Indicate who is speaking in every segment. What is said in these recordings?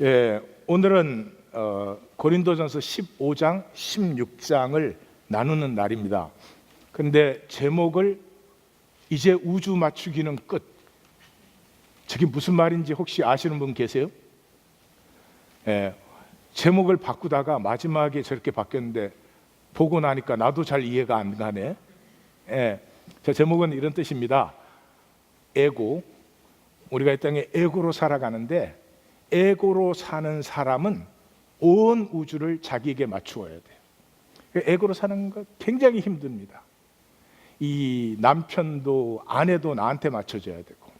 Speaker 1: 예, 오늘은 고린도전서 15장, 16장을 나누는 날입니다. 근데 제목을 이제 우주 맞추기는 끝. 저게 무슨 말인지 혹시 아시는 분 계세요? 예, 제목을 바꾸다가 마지막에 저렇게 바뀌었는데 보고 나니까 나도 잘 이해가 안 가네. 예, 저 제목은 이런 뜻입니다. 에고. 우리가 이 땅에 에고로 살아가는데 에고로 사는 사람은 온 우주를 자기에게 맞추어야 돼요. 에고로 사는 거 굉장히 힘듭니다. 이 남편도 아내도 나한테 맞춰줘야 되고,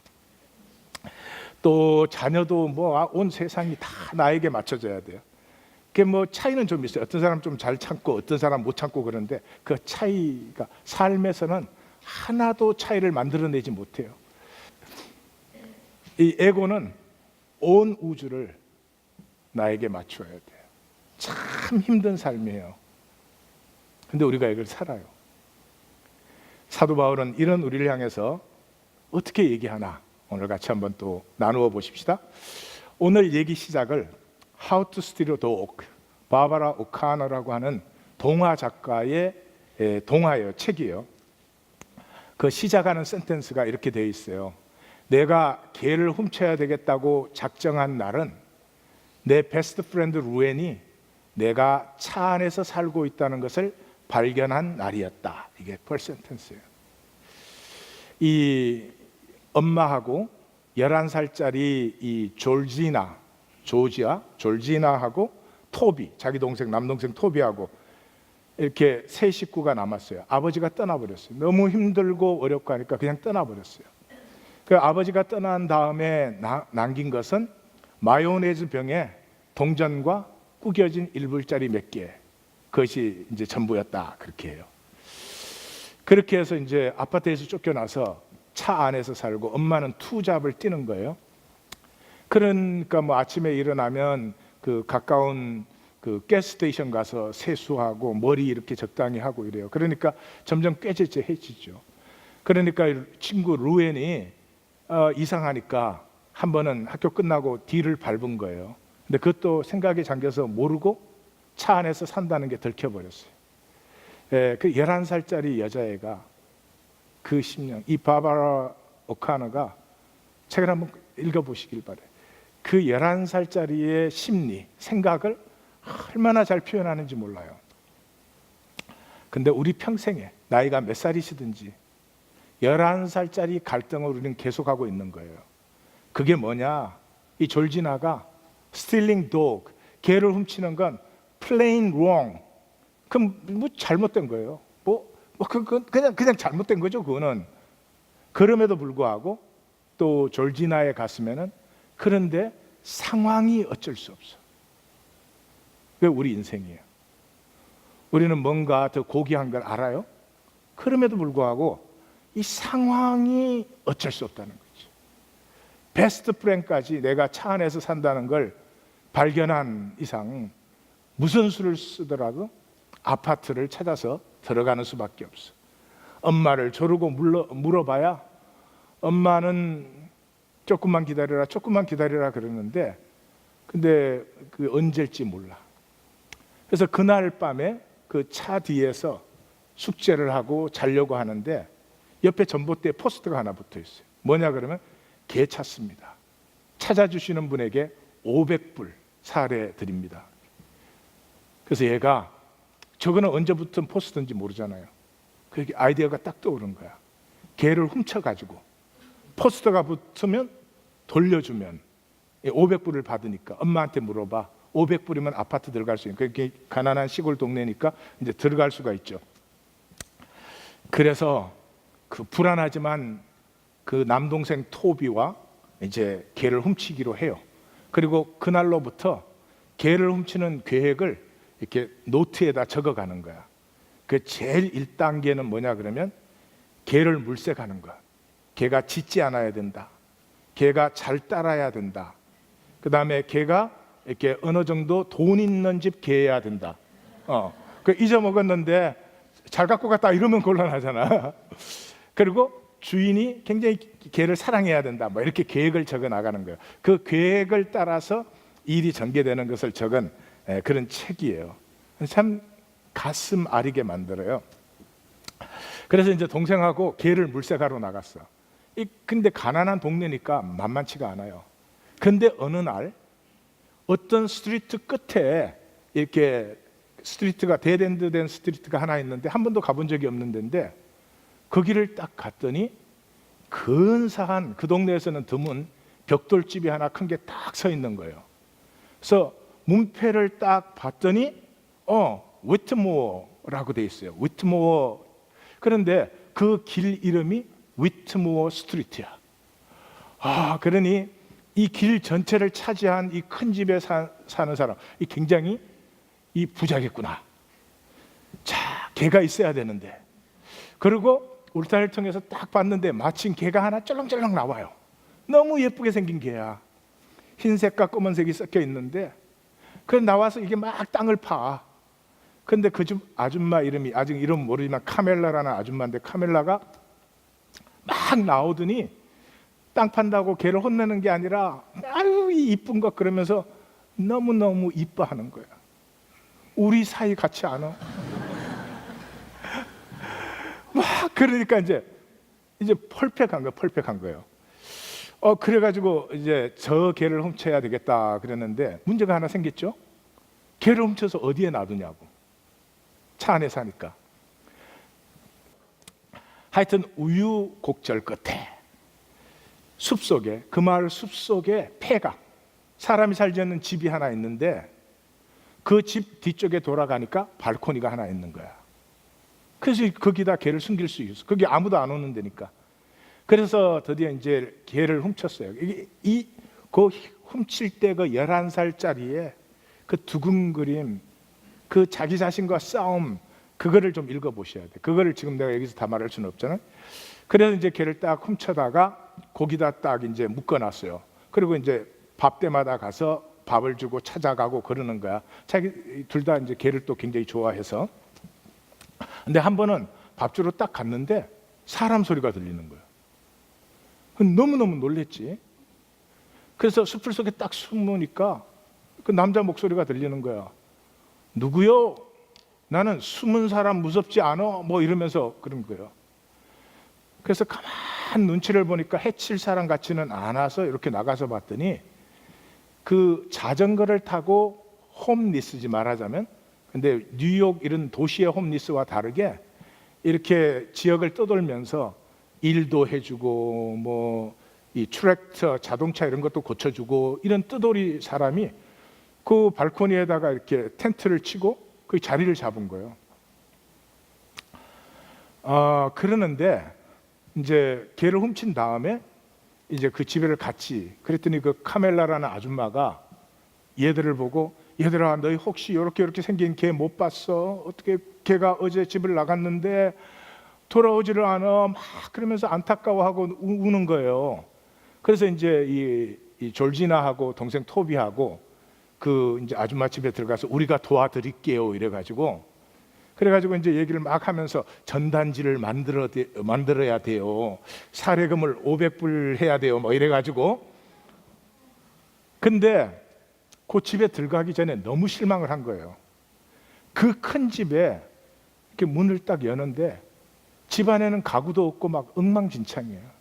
Speaker 1: 또 자녀도 뭐 온 세상이 다 나에게 맞춰줘야 돼요. 그게 뭐 차이는 좀 있어요. 어떤 사람 좀 잘 참고 어떤 사람 못 참고 그러는데 그 차이가 삶에서는 하나도 차이를 만들어내지 못해요. 이 에고는 온 우주를 나에게 맞춰야 돼요. 참 힘든 삶이에요. 근데 우리가 이걸 살아요. 사도 바울은 이런 우리를 향해서 어떻게 얘기하나 오늘 같이 한번 또 나누어 보십시다. 오늘 얘기 시작을 How to Steal a Dog, 바바라 오카너라고 하는 동화 작가의 동화예요. 책이에요. 그 시작하는 센텐스가 이렇게 되어 있어요. 내가 개를 훔쳐야 되겠다고 작정한 날은 내 베스트 프렌드 루엔이 내가 차 안에서 살고 있다는 것을 발견한 날이었다. 이게 펄 센텐스예요. 이 엄마하고 11살짜리 이 졸지나하고 토비, 자기 동생 남동생 토비하고 이렇게 세 식구가 남았어요. 아버지가 떠나버렸어요. 너무 힘들고 어렵고 하니까 그냥 떠나버렸어요. 그 아버지가 떠난 다음에 남긴 것은 마요네즈 병에 동전과 구겨진 1불짜리 몇 개, 그것이 이제 전부였다. 그렇게 해요. 그렇게 해서 이제 아파트에서 쫓겨나서 차 안에서 살고 엄마는 투잡을 뛰는 거예요. 그러니까 뭐 아침에 일어나면 그 가까운 그 가스스테이션 가서 세수하고 머리 이렇게 적당히 하고 이래요. 그러니까 점점 꾀죄죄해지죠. 그러니까 친구 루엔이 이상하니까 한 번은 학교 끝나고 뒤를 밟은 거예요. 근데 그것도 생각에 잠겨서 모르고 차 안에서 산다는 게 들켜버렸어요. 그 11살짜리 여자애가 그 10년, 이 바바라 오카너가 책을 한번 읽어보시길 바래요. 그 11살짜리의 심리, 생각을 얼마나 잘 표현하는지 몰라요. 근데 우리 평생에 나이가 몇 살이시든지 11살짜리 갈등을 우리는 계속하고 있는 거예요. 그게 뭐냐? 이 졸지나가 stealing dog, 개를 훔치는 건 plain wrong. 그럼 뭐 잘못된 거예요. 그냥 잘못된 거죠. 그거는. 그럼에도 불구하고 또 졸지나의 가슴에는 그런데 상황이 어쩔 수 없어. 그게 우리 인생이에요. 우리는 뭔가 더 고귀한 걸 알아요. 그럼에도 불구하고 이 상황이 어쩔 수 없다는 거죠. 베스트 프렌드까지 내가 차 안에서 산다는 걸 발견한 이상 무슨 수를 쓰더라도 아파트를 찾아서 들어가는 수밖에 없어. 엄마를 조르고 물어봐야 엄마는 조금만 기다려라 그러는데 근데 그 언제일지 몰라. 그래서 그날 밤에 그 차 뒤에서 숙제를 하고 자려고 하는데 옆에 전봇대에 포스터가 하나 붙어 있어요. 뭐냐 그러면 개 찾습니다. 찾아주시는 분에게 500불 사례 드립니다. 그래서 얘가 저거는 언제 붙은 포스터인지 모르잖아요. 그렇게 아이디어가 딱 떠오른 거야. 개를 훔쳐가지고 포스터가 붙으면 돌려주면 500불을 받으니까 엄마한테 물어봐. 500불이면 아파트 들어갈 수 있는, 그게 가난한 시골 동네니까 이제 들어갈 수가 있죠. 그래서 그 불안하지만 그 남동생 토비와 이제 개를 훔치기로 해요. 그리고 그날로부터 개를 훔치는 계획을 이렇게 노트에다 적어가는 거야. 그 제일 1단계는 뭐냐 그러면 개를 물색하는 거야. 개가 짖지 않아야 된다. 개가 잘 따라야 된다. 그 다음에 개가 이렇게 어느 정도 돈 있는 집 개여야 된다. 그 잊어먹었는데 잘 갖고 갔다 이러면 곤란하잖아. 그리고 주인이 굉장히 개를 사랑해야 된다. 뭐 이렇게 계획을 적어 나가는 거예요. 그 계획을 따라서 일이 전개되는 것을 적은 그런 책이에요. 참 가슴 아리게 만들어요. 그래서 이제 동생하고 개를 물색하러 나갔어. 근데 가난한 동네니까 만만치가 않아요. 근데 어느 날 어떤 스트리트 끝에 이렇게 스트리트가 데드엔드 된 스트리트가 하나 있는데 한 번도 가본 적이 없는 데인데 거기를 딱 갔더니 근사한, 그 동네에서는 드문 벽돌집이 하나 큰 게 딱 서 있는 거예요. 그래서 문패를 딱 봤더니 위트모어라고 돼 있어요. 위트모어. 그런데 그 길 이름이 위트모어 스트리트야. 그러니 이 길 전체를 차지한 이 큰 집에 사는 사람, 이 굉장히 이 부자겠구나. 자, 개가 있어야 되는데. 그리고 울타리를 통해서 딱 봤는데 마침 개가 하나 쩔렁쩔렁 나와요. 너무 예쁘게 생긴 개야. 흰색과 검은색이 섞여 있는데, 그래 나와서 이게 막 땅을 파. 근데 그 집 아줌마 이름이, 아직 이름 모르지만 카멜라라는 아줌마인데, 카멜라가 막 나오더니 땅 판다고 개를 혼내는 게 아니라 아유 이쁜 것 그러면서 너무너무 이뻐하는 거야. 우리 사이 같지 않아? 막 그러니까 이제 펄펙한 거예요. 그래가지고 이제 저 개를 훔쳐야 되겠다 그랬는데 문제가 하나 생겼죠. 개를 훔쳐서 어디에 놔두냐고. 차 안에 사니까. 하여튼 우유곡절 끝에 숲속에, 그 마을 숲속에 폐가, 사람이 살지 않는 집이 하나 있는데 그 집 뒤쪽에 돌아가니까 발코니가 하나 있는 거야. 그래서 거기다 개를 숨길 수 있어. 거기 아무도 안 오는 데니까. 그래서 드디어 이제 개를 훔쳤어요. 그 훔칠 때 그 11살짜리의 그 두근거림, 그 자기 자신과 싸움, 그거를 좀 읽어보셔야 돼. 그거를 지금 내가 여기서 다 말할 수는 없잖아요. 그래서 이제 개를 딱 훔쳐다가 거기다 딱 이제 묶어놨어요. 그리고 이제 밥 때마다 가서 밥을 주고 찾아가고 그러는 거야. 자기 둘 다 이제 개를 또 굉장히 좋아해서. 근데 한 번은 밥 주러 딱 갔는데 사람 소리가 들리는 거야. 너무너무 놀랬지. 그래서 숲을 속에 딱 숨으니까 그 남자 목소리가 들리는 거야. 누구요? 나는 숨은 사람 무섭지 않아? 뭐 이러면서 그런 거예요. 그래서 가만 눈치를 보니까 해칠 사람 같지는 않아서 이렇게 나가서 봤더니 그 자전거를 타고 홈리스지 말하자면, 근데 뉴욕 이런 도시의 홈리스와 다르게 이렇게 지역을 떠돌면서 일도 해주고 뭐 이 트랙터 자동차 이런 것도 고쳐주고 이런 뜨돌이 사람이 그 발코니에다가 이렇게 텐트를 치고 그 자리를 잡은 거예요. 그러는데 이제 개를 훔친 다음에 이제 그 집에를 갔지. 그랬더니 그 카멜라라는 아줌마가 얘들을 보고, 얘들아 너희 혹시 이렇게 생긴 개 못 봤어? 어떻게 개가 어제 집을 나갔는데 돌아오지를 않아? 막 그러면서 안타까워하고 우는 거예요. 그래서 이제 이 졸지나하고 동생 토비하고 그 이제 아줌마 집에 들어가서 우리가 도와드릴게요 이래가지고, 그래가지고 이제 얘기를 막 하면서 전단지를 만들어야 돼요. 사례금을 500불 해야 돼요. 뭐 이래가지고. 근데 그 집에 들어가기 전에 너무 실망을 한 거예요. 그 큰 집에 이렇게 문을 딱 여는데 집 안에는 가구도 없고 막 엉망진창이에요.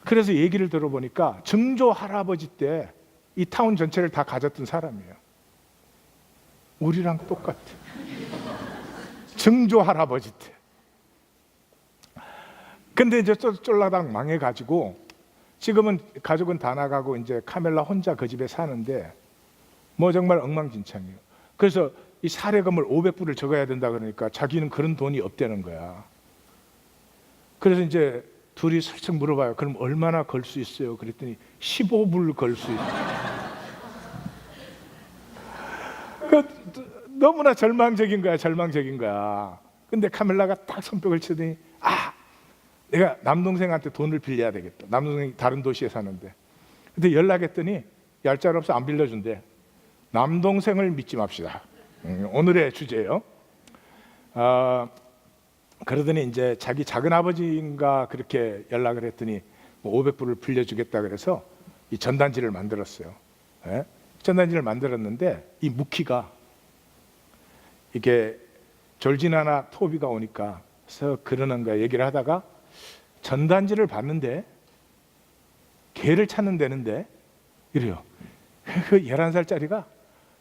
Speaker 1: 그래서 얘기를 들어보니까 증조 할아버지 때 이 타운 전체를 다 가졌던 사람이에요. 우리랑 똑같아. 증조 할아버지 때. 근데 이제 쫄라당 망해가지고 지금은 가족은 다 나가고 이제 카멜라 혼자 그 집에 사는데 뭐 정말 엉망진창이에요. 그래서 이 사례금을 500불을 적어야 된다 그러니까 자기는 그런 돈이 없다는 거야. 그래서 이제 둘이 살짝 물어봐요. 그럼 얼마나 걸 수 있어요? 그랬더니 15불 걸 수 있어요. 너무나 절망적인 거야. 근데 카멜라가 딱 손뼉을 치더니 내가 남동생한테 돈을 빌려야 되겠다. 남동생이 다른 도시에 사는데. 근데 연락했더니 얄짤없어 안 빌려준대. 남동생을 믿지 맙시다. 오늘의 주제예요. 그러더니 이제 자기 작은 아버지인가 그렇게 연락을 했더니 뭐 500불을 빌려주겠다 그래서 이 전단지를 만들었어요. 예? 전단지를 만들었는데 이 무키가 이게 졸지나나 토비가 오니까 그래서 그러는 거야. 얘기를 하다가 전단지를 봤는데 개를 찾는 데는데 이래요. 그 11살짜리가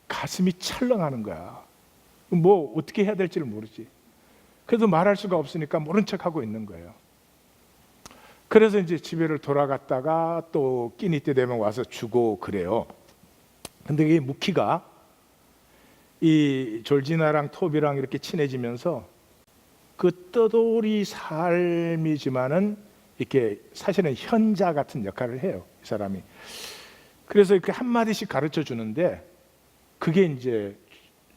Speaker 1: 가슴이 철렁하는 거야. 뭐 어떻게 해야 될지를 모르지. 그래도 말할 수가 없으니까 모른 척하고 있는 거예요. 그래서 이제 집에를 돌아갔다가 또 끼니 때 되면 와서 주고 그래요. 근데 이 무키가 이 졸지나랑 토비랑 이렇게 친해지면서 그 떠돌이 삶이지만은 이렇게 사실은 현자 같은 역할을 해요, 이 사람이. 그래서 이렇게 한마디씩 가르쳐 주는데 그게 이제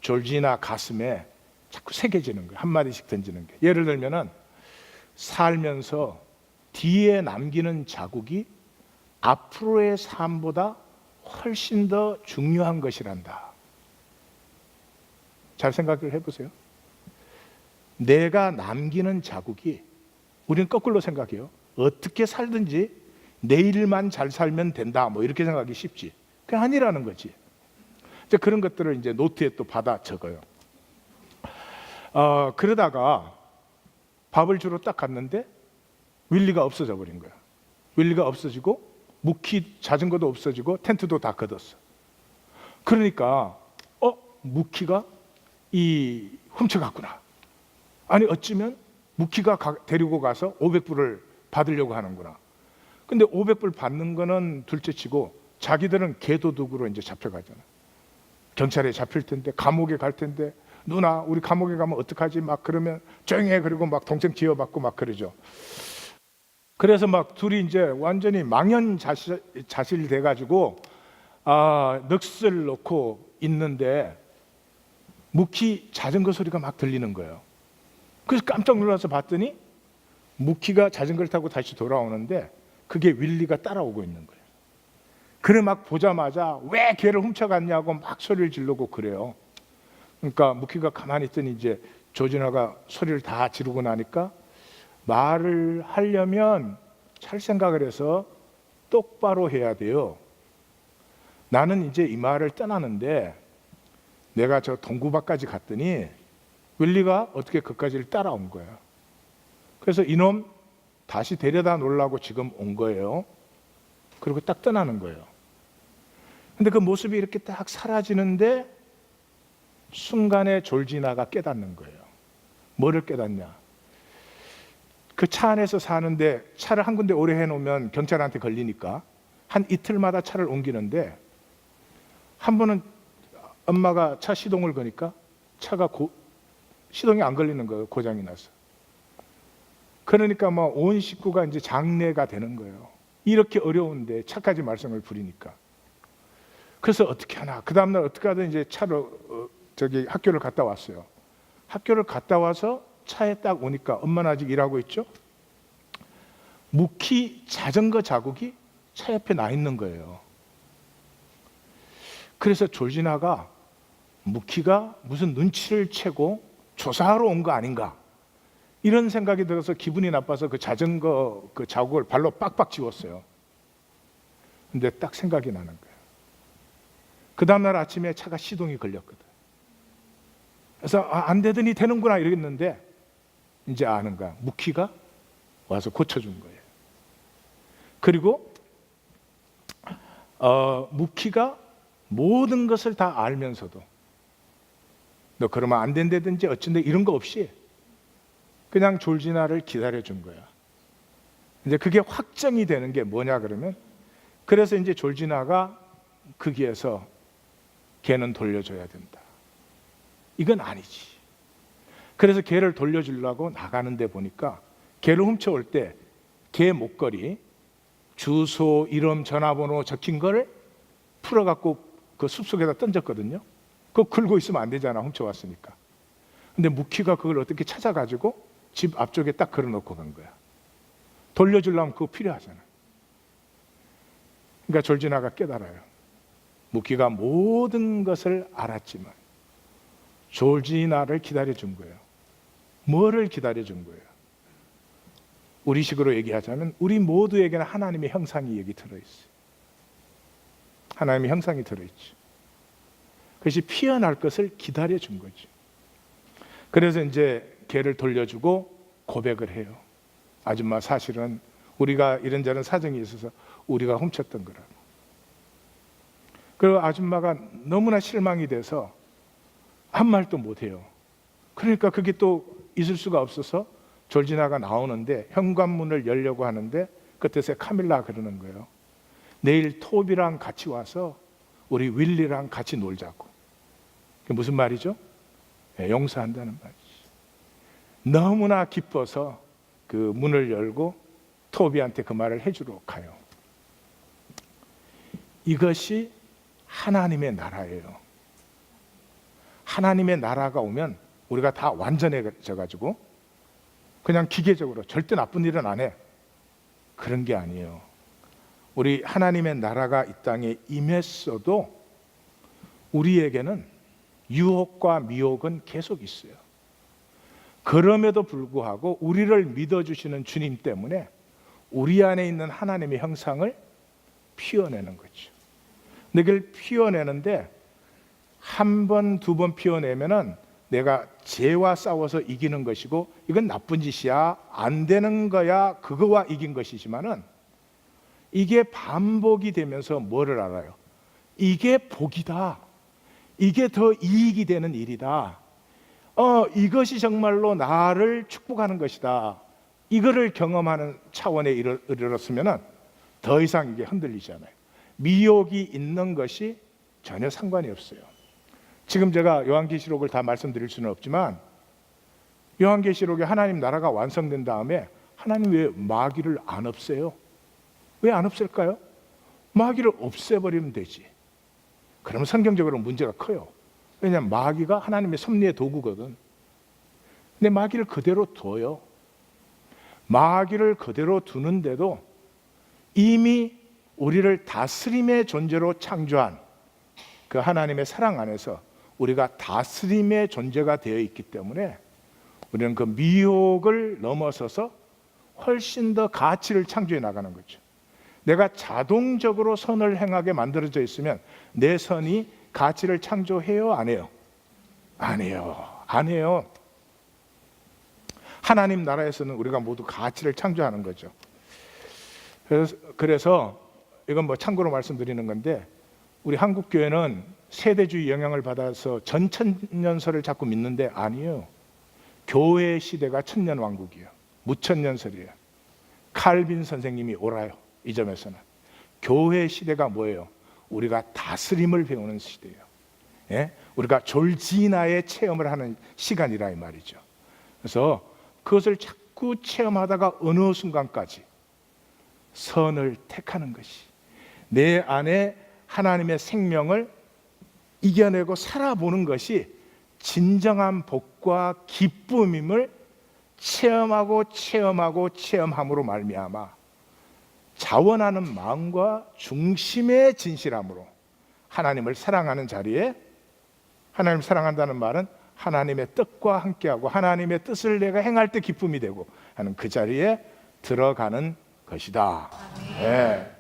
Speaker 1: 졸지나 가슴에 자꾸 새겨지는 거예요. 한마디씩 던지는 게. 예를 들면은 살면서 뒤에 남기는 자국이 앞으로의 삶보다 훨씬 더 중요한 것이란다. 잘 생각을 해보세요. 내가 남기는 자국이, 우리는 거꾸로 생각해요. 어떻게 살든지 내일만 잘 살면 된다, 뭐 이렇게 생각하기 쉽지. 그게 아니라는 거지. 이제 그런 것들을 이제 노트에 또 받아 적어요. 그러다가 밥을 주러 딱 갔는데 윌리가 없어져 버린 거야. 윌리가 없어지고 무키 자전거도 없어지고 텐트도 다 걷었어. 그러니까 무키가 이 훔쳐갔구나. 아니 어찌면 무키가 데리고 가서 500불을 받으려고 하는구나. 근데 500불 받는 거는 둘째치고 자기들은 개도둑으로 이제 잡혀가잖아. 경찰에 잡힐 텐데, 감옥에 갈 텐데, 누나 우리 감옥에 가면 어떡하지? 막 그러면 조용히 해. 그리고 막 동생 지어받고 막 그러죠. 그래서 막 둘이 이제 완전히 망연자실 돼가지고 넋을 놓고 있는데 무키 자전거 소리가 막 들리는 거예요. 그래서 깜짝 놀라서 봤더니 무키가 자전거를 타고 다시 돌아오는데 그게 윌리가 따라오고 있는 거예요. 그래 막 보자마자 왜 걔를 훔쳐갔냐고 막 소리를 지르고 그래요. 그러니까 무키가 가만히 있더니 이제 조진아가 소리를 다 지르고 나니까 말을 하려면 잘 생각을 해서 똑바로 해야 돼요. 나는 이제 이 마을을 떠나는데 내가 저 동구밭까지 갔더니 윌리가 어떻게 그까지를 따라온 거야. 그래서 이놈 다시 데려다 놓으려고 지금 온 거예요. 그리고 딱 떠나는 거예요. 근데 그 모습이 이렇게 딱 사라지는데 순간에 졸지나가 깨닫는 거예요. 뭐를 깨닫냐? 그 차 안에서 사는데 차를 한 군데 오래 해놓으면 경찰한테 걸리니까 한 이틀마다 차를 옮기는데 한 번은 엄마가 차 시동을 거니까 차가 시동이 안 걸리는 거예요. 고장이 나서. 그러니까 뭐 온 식구가 이제 장례가 되는 거예요. 이렇게 어려운데 차까지 말썽을 부리니까. 그래서 어떻게 하나. 그 다음날 어떻게 하든 이제 차로 학교를 갔다 왔어요. 학교를 갔다 와서 차에 딱 오니까 엄마는 아직 일하고 있죠. 무키 자전거 자국이 차 옆에 나 있는 거예요. 그래서 졸지나가 무키가 무슨 눈치를 채고 조사하러 온 거 아닌가 이런 생각이 들어서 기분이 나빠서 그 자전거 그 자국을 발로 빡빡 지웠어요. 근데 딱 생각이 나는 거예요. 그 다음날 아침에 차가 시동이 걸렸거든. 그래서 안 되더니 되는구나 이러겠는데 이제 아는 거야. 무키가 와서 고쳐준 거예요. 그리고 무키가 모든 것을 다 알면서도 너 그러면 안 된다든지 어쩐데 이런 거 없이 그냥 졸지나를 기다려준 거야. 이제 그게 확정이 되는 게 뭐냐 그러면 그래서 이제 졸지나가 거기에서 걔는 돌려줘야 된다. 이건 아니지. 그래서 걔를 돌려주려고 나가는데 보니까 걔를 훔쳐올 때 걔 목걸이 주소, 이름, 전화번호 적힌 걸 풀어갖고 그 숲속에다 던졌거든요. 그거 긁고 있으면 안 되잖아, 훔쳐왔으니까. 근데 무키가 그걸 어떻게 찾아가지고 집 앞쪽에 딱 걸어놓고 간 거야. 돌려주려면 그거 필요하잖아. 그러니까 졸지나가 깨달아요. 무키가 모든 것을 알았지만 졸지나를 기다려준 거예요. 뭐를 기다려준 거예요? 우리식으로 얘기하자면 우리 모두에게는 하나님의 형상이 여기 들어있어요. 하나님의 형상이 들어있죠. 그것이 피어날 것을 기다려준 거죠. 그래서 이제 개를 돌려주고 고백을 해요. 아줌마, 사실은 우리가 이런저런 사정이 있어서 우리가 훔쳤던 거라고. 그리고 아줌마가 너무나 실망이 돼서 한 말도 못해요. 그러니까 그게 또 있을 수가 없어서 졸지나가 나오는데 현관문을 열려고 하는데 그때서 카밀라가 그러는 거예요. 내일 톱이랑 같이 와서 우리 윌리랑 같이 놀자고. 그게 무슨 말이죠? 용서한다는 말이지. 너무나 기뻐서 그 문을 열고 토비한테 그 말을 해주러 가요. 이것이 하나님의 나라예요. 하나님의 나라가 오면 우리가 다 완전해져 가지고 그냥 기계적으로 절대 나쁜 일은 안 해. 그런 게 아니에요. 우리 하나님의 나라가 이 땅에 임했어도 우리에게는 유혹과 미혹은 계속 있어요. 그럼에도 불구하고 우리를 믿어주시는 주님 때문에 우리 안에 있는 하나님의 형상을 피워내는 거죠. 근데 그걸 피워내는데 한 번, 두 번 피워내면은 내가 죄와 싸워서 이기는 것이고 이건 나쁜 짓이야, 안 되는 거야, 그거와 이긴 것이지만은 이게 반복이 되면서 뭐를 알아요? 이게 복이다. 이게 더 이익이 되는 일이다. 이것이 정말로 나를 축복하는 것이다. 이거를 경험하는 차원에 이르렀으면은 더 이상 이게 흔들리지 않아요. 미혹이 있는 것이 전혀 상관이 없어요. 지금 제가 요한계시록을 다 말씀드릴 수는 없지만 요한계시록에 하나님 나라가 완성된 다음에 하나님 왜 마귀를 안 없애요? 왜 안 없앨까요? 마귀를 없애버리면 되지. 그러면 성경적으로 문제가 커요. 왜냐하면 마귀가 하나님의 섭리의 도구거든. 근데 마귀를 그대로 둬요. 마귀를 그대로 두는데도 이미 우리를 다스림의 존재로 창조한 그 하나님의 사랑 안에서 우리가 다스림의 존재가 되어 있기 때문에 우리는 그 미혹을 넘어서서 훨씬 더 가치를 창조해 나가는 거죠. 내가 자동적으로 선을 행하게 만들어져 있으면 내 선이 가치를 창조해요? 안 해요? 안 해요. 안 해요. 하나님 나라에서는 우리가 모두 가치를 창조하는 거죠. 그래서 이건 뭐 참고로 말씀드리는 건데 우리 한국 교회는 세대주의 영향을 받아서 전천년설을 자꾸 믿는데 아니에요. 교회 시대가 천년왕국이에요. 무천년설이에요. 칼빈 선생님이 옳아요. 이 점에서는 교회 시대가 뭐예요? 우리가 다스림을 배우는 시대예요. 예? 우리가 졸지나의 체험을 하는 시간이라 이 말이죠. 그래서 그것을 자꾸 체험하다가 어느 순간까지 선을 택하는 것이 내 안에 하나님의 생명을 이겨내고 살아보는 것이 진정한 복과 기쁨임을 체험함으로 말미암아 자원하는 마음과 중심의 진실함으로 하나님을 사랑하는 자리에, 하나님을 사랑한다는 말은 하나님의 뜻과 함께하고 하나님의 뜻을 내가 행할 때 기쁨이 되고 하는 그 자리에 들어가는 것이다. 네.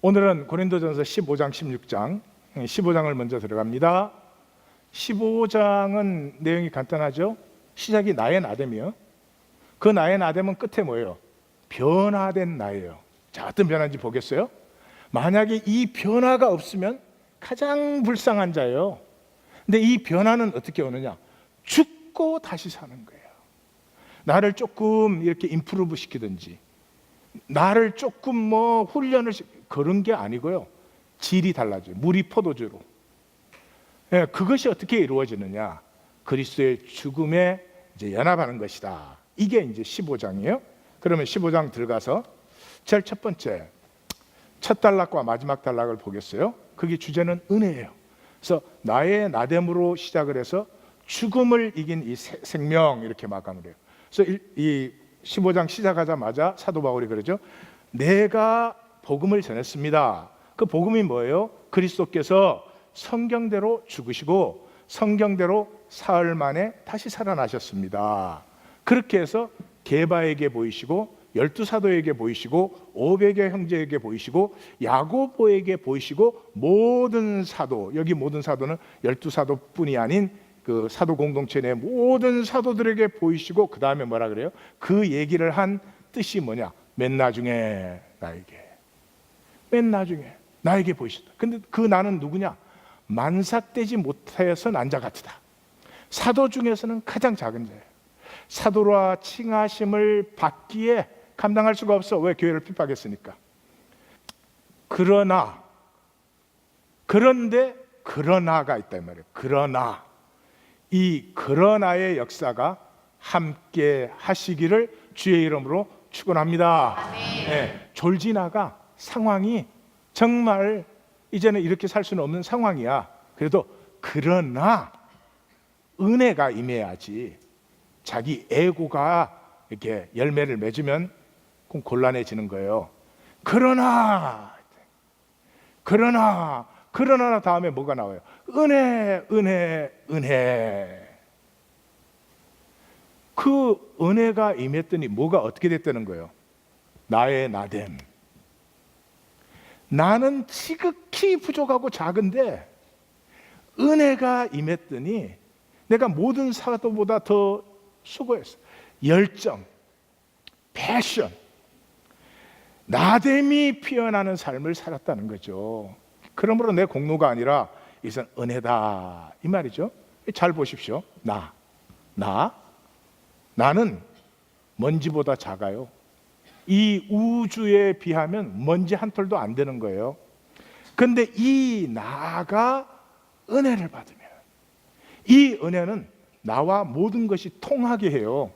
Speaker 1: 오늘은 고린도전서 15장 16장 15장을 먼저 들어갑니다. 15장은 내용이 간단하죠. 시작이 나의 나됨이요. 그 나의 나됨은 끝에 뭐예요? 변화된 나예요. 자, 어떤 변화인지 보겠어요? 만약에 이 변화가 없으면 가장 불쌍한 자예요. 근데 이 변화는 어떻게 오느냐? 죽고 다시 사는 거예요. 나를 조금 이렇게 임프루브 시키든지 나를 조금 뭐 훈련을 그런 게 아니고요. 질이 달라져요. 물이 포도주로. 예, 그것이 어떻게 이루어지느냐? 그리스도의 죽음에 이제 연합하는 것이다. 이게 이제 15장이에요. 그러면 15장 들어가서 제일 첫 번째 첫 단락과 마지막 단락을 보겠어요. 그게 주제는 은혜예요. 그래서 나의 나됨으로 시작을 해서 죽음을 이긴 이 생명 이렇게 마감을 해요. 그래서 이 15장 시작하자마자 사도 바울이 그러죠. 내가 복음을 전했습니다. 그 복음이 뭐예요? 그리스도께서 성경대로 죽으시고 성경대로 사흘 만에 다시 살아나셨습니다. 그렇게 해서 게바에게 보이시고 12사도에게 보이시고 500의 형제에게 보이시고 야고보에게 보이시고 모든 사도, 여기 모든 사도는 12사도뿐이 아닌 그 사도 공동체 내 모든 사도들에게 보이시고 그 다음에 뭐라 그래요? 그 얘기를 한 뜻이 뭐냐? 맨 나중에 나에게, 맨 나중에 나에게 보이셨다. 근데 그 나는 누구냐? 만삭되지 못하여서 난 자 같으다. 사도 중에서는 가장 작은 자예요. 사도라 칭하심을 받기에 감당할 수가 없어. 왜? 교회를 핍박했으니까. 그런데 그러나가 있다 이 말이에요. 그러나의 역사가 함께 하시기를 주의 이름으로 축원합니다. 네, 졸지나가 상황이 정말 이제는 이렇게 살 수는 없는 상황이야. 그래도 그러나 은혜가 임해야지. 자기 에고가 이렇게 열매를 맺으면 곤란해지는 거예요. 그러나 다음에 뭐가 나와요? 은혜. 그 은혜가 임했더니 뭐가 어떻게 됐다는 거예요? 나의 나됨. 나는 지극히 부족하고 작은데 은혜가 임했더니 내가 모든 사도보다 더 수고했어. 열정, 패션, 나됨이 피어나는 삶을 살았다는 거죠. 그러므로 내 공로가 아니라 이것은 은혜다 이 말이죠. 잘 보십시오. 나는 먼지보다 작아요. 이 우주에 비하면 먼지 한 톨도 안 되는 거예요. 그런데 이 나가 은혜를 받으면 이 은혜는 나와 모든 것이 통하게 해요.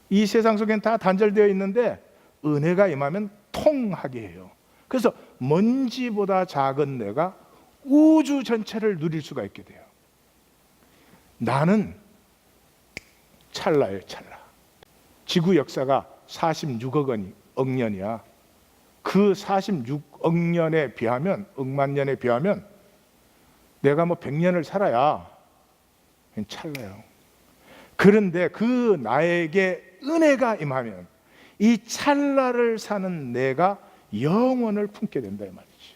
Speaker 1: 이 세상 속엔 다 단절되어 있는데 은혜가 임하면 통하게 해요. 그래서 먼지보다 작은 내가 우주 전체를 누릴 수가 있게 돼요. 나는 찰나예요, 찰나. 지구 역사가 46억 년이야. 그 46억 년에 비하면, 억만 년에 비하면 내가 뭐 100년을 살아야 찰나요. 그런데 그 나에게 은혜가 임하면 이 찰나를 사는 내가 영원을 품게 된다 이 말이죠.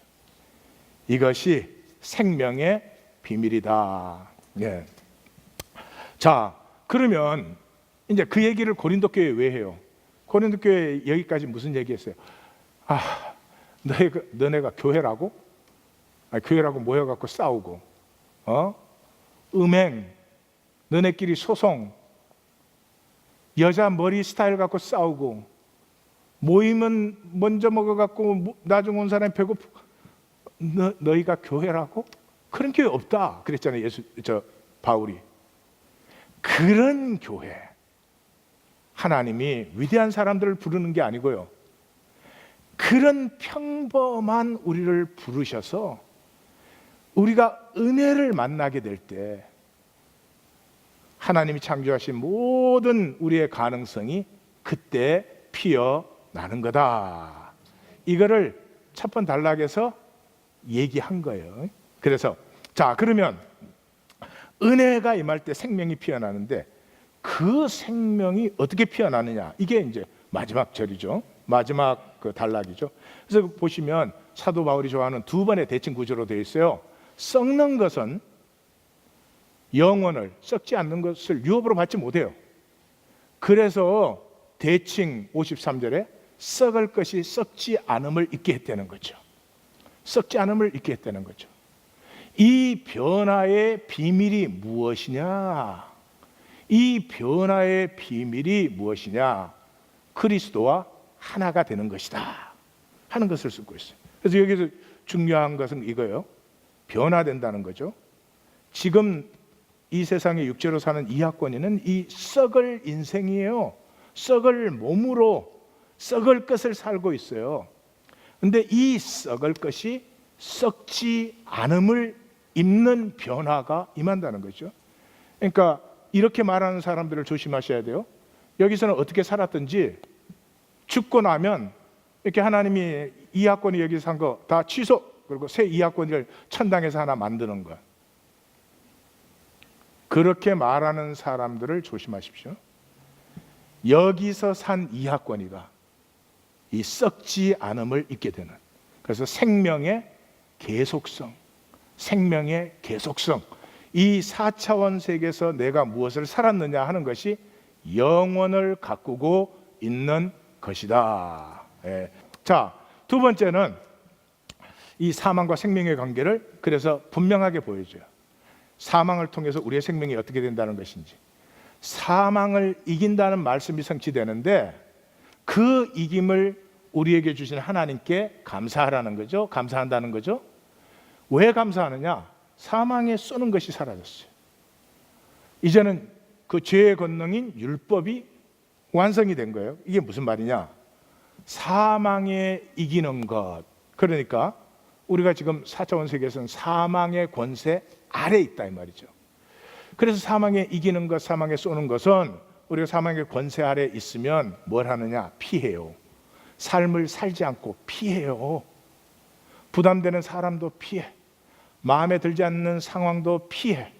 Speaker 1: 이것이 생명의 비밀이다. 예. 자, 그러면 이제 그 얘기를 고린도 교회에 왜 해요? 고린도 교회 여기까지 무슨 얘기했어요? 너네가 교회라고? 교회라고 모여갖고 싸우고, 음행, 너네끼리 소송, 여자 머리 스타일 갖고 싸우고, 모이면 먼저 먹어갖고 나중 온 사람이 배고프고, 너희가 교회라고? 그런 교회 없다 그랬잖아요. 바울이. 그런 교회, 하나님이 위대한 사람들을 부르는 게 아니고요, 그런 평범한 우리를 부르셔서 우리가 은혜를 만나게 될 때 하나님이 창조하신 모든 우리의 가능성이 그때 피어나는 거다. 이거를 첫 번 단락에서 얘기한 거예요. 그래서 자, 그러면 은혜가 임할 때 생명이 피어나는데 그 생명이 어떻게 피어나느냐, 이게 이제 마지막 절이죠. 마지막 그 단락이죠. 그래서 보시면 사도 바울이 좋아하는 두 번의 대칭 구조로 되어 있어요. 썩는 것은 영혼을, 썩지 않는 것을 유업으로 받지 못해요. 그래서 대칭 53절에 썩을 것이 썩지 않음을 잊게 했다는 거죠. 썩지 않음을 잊게 했다는 거죠. 이 변화의 비밀이 무엇이냐? 이 변화의 비밀이 무엇이냐? 그리스도와 하나가 되는 것이다 하는 것을 쓰고 있어요. 그래서 여기서 중요한 것은 이거예요. 변화된다는 거죠. 지금 이 세상에 육체로 사는 이하권이는 이 썩을 인생이에요. 썩을 몸으로 썩을 것을 살고 있어요. 근데 이 썩을 것이 썩지 않음을 입는 변화가 임한다는 거죠. 그러니까 이렇게 말하는 사람들을 조심하셔야 돼요. 여기서는 어떻게 살았든지 죽고 나면 이렇게 하나님이 이하권이 여기서 산 거 다 취소, 그리고 새 이하권을 천당에서 하나 만드는 거야. 그렇게 말하는 사람들을 조심하십시오. 여기서 산 이하권이가 이 썩지 않음을 잊게 되는. 그래서 생명의 계속성, 생명의 계속성. 이 4차원 세계에서 내가 무엇을 살았느냐 하는 것이 영원을 가꾸고 있는 것이다. 예. 자, 두 번째는 이 사망과 생명의 관계를 그래서 분명하게 보여줘요. 사망을 통해서 우리의 생명이 어떻게 된다는 것인지. 사망을 이긴다는 말씀이 성취되는데 그 이김을 우리에게 주신 하나님께 감사하라는 거죠. 감사한다는 거죠. 왜 감사하느냐? 사망에 쏘는 것이 사라졌어요. 이제는 그 죄의 권능인 율법이 완성이 된 거예요. 이게 무슨 말이냐? 사망에 이기는 것. 그러니까 우리가 지금 4차원 세계에서는 사망의 권세 아래 있다 이 말이죠. 그래서 사망에 이기는 것, 사망에 쏘는 것은 우리가 사망의 권세 아래 있으면 뭘 하느냐? 피해요. 삶을 살지 않고 피해요. 부담되는 사람도 피해. 마음에 들지 않는 상황도 피해.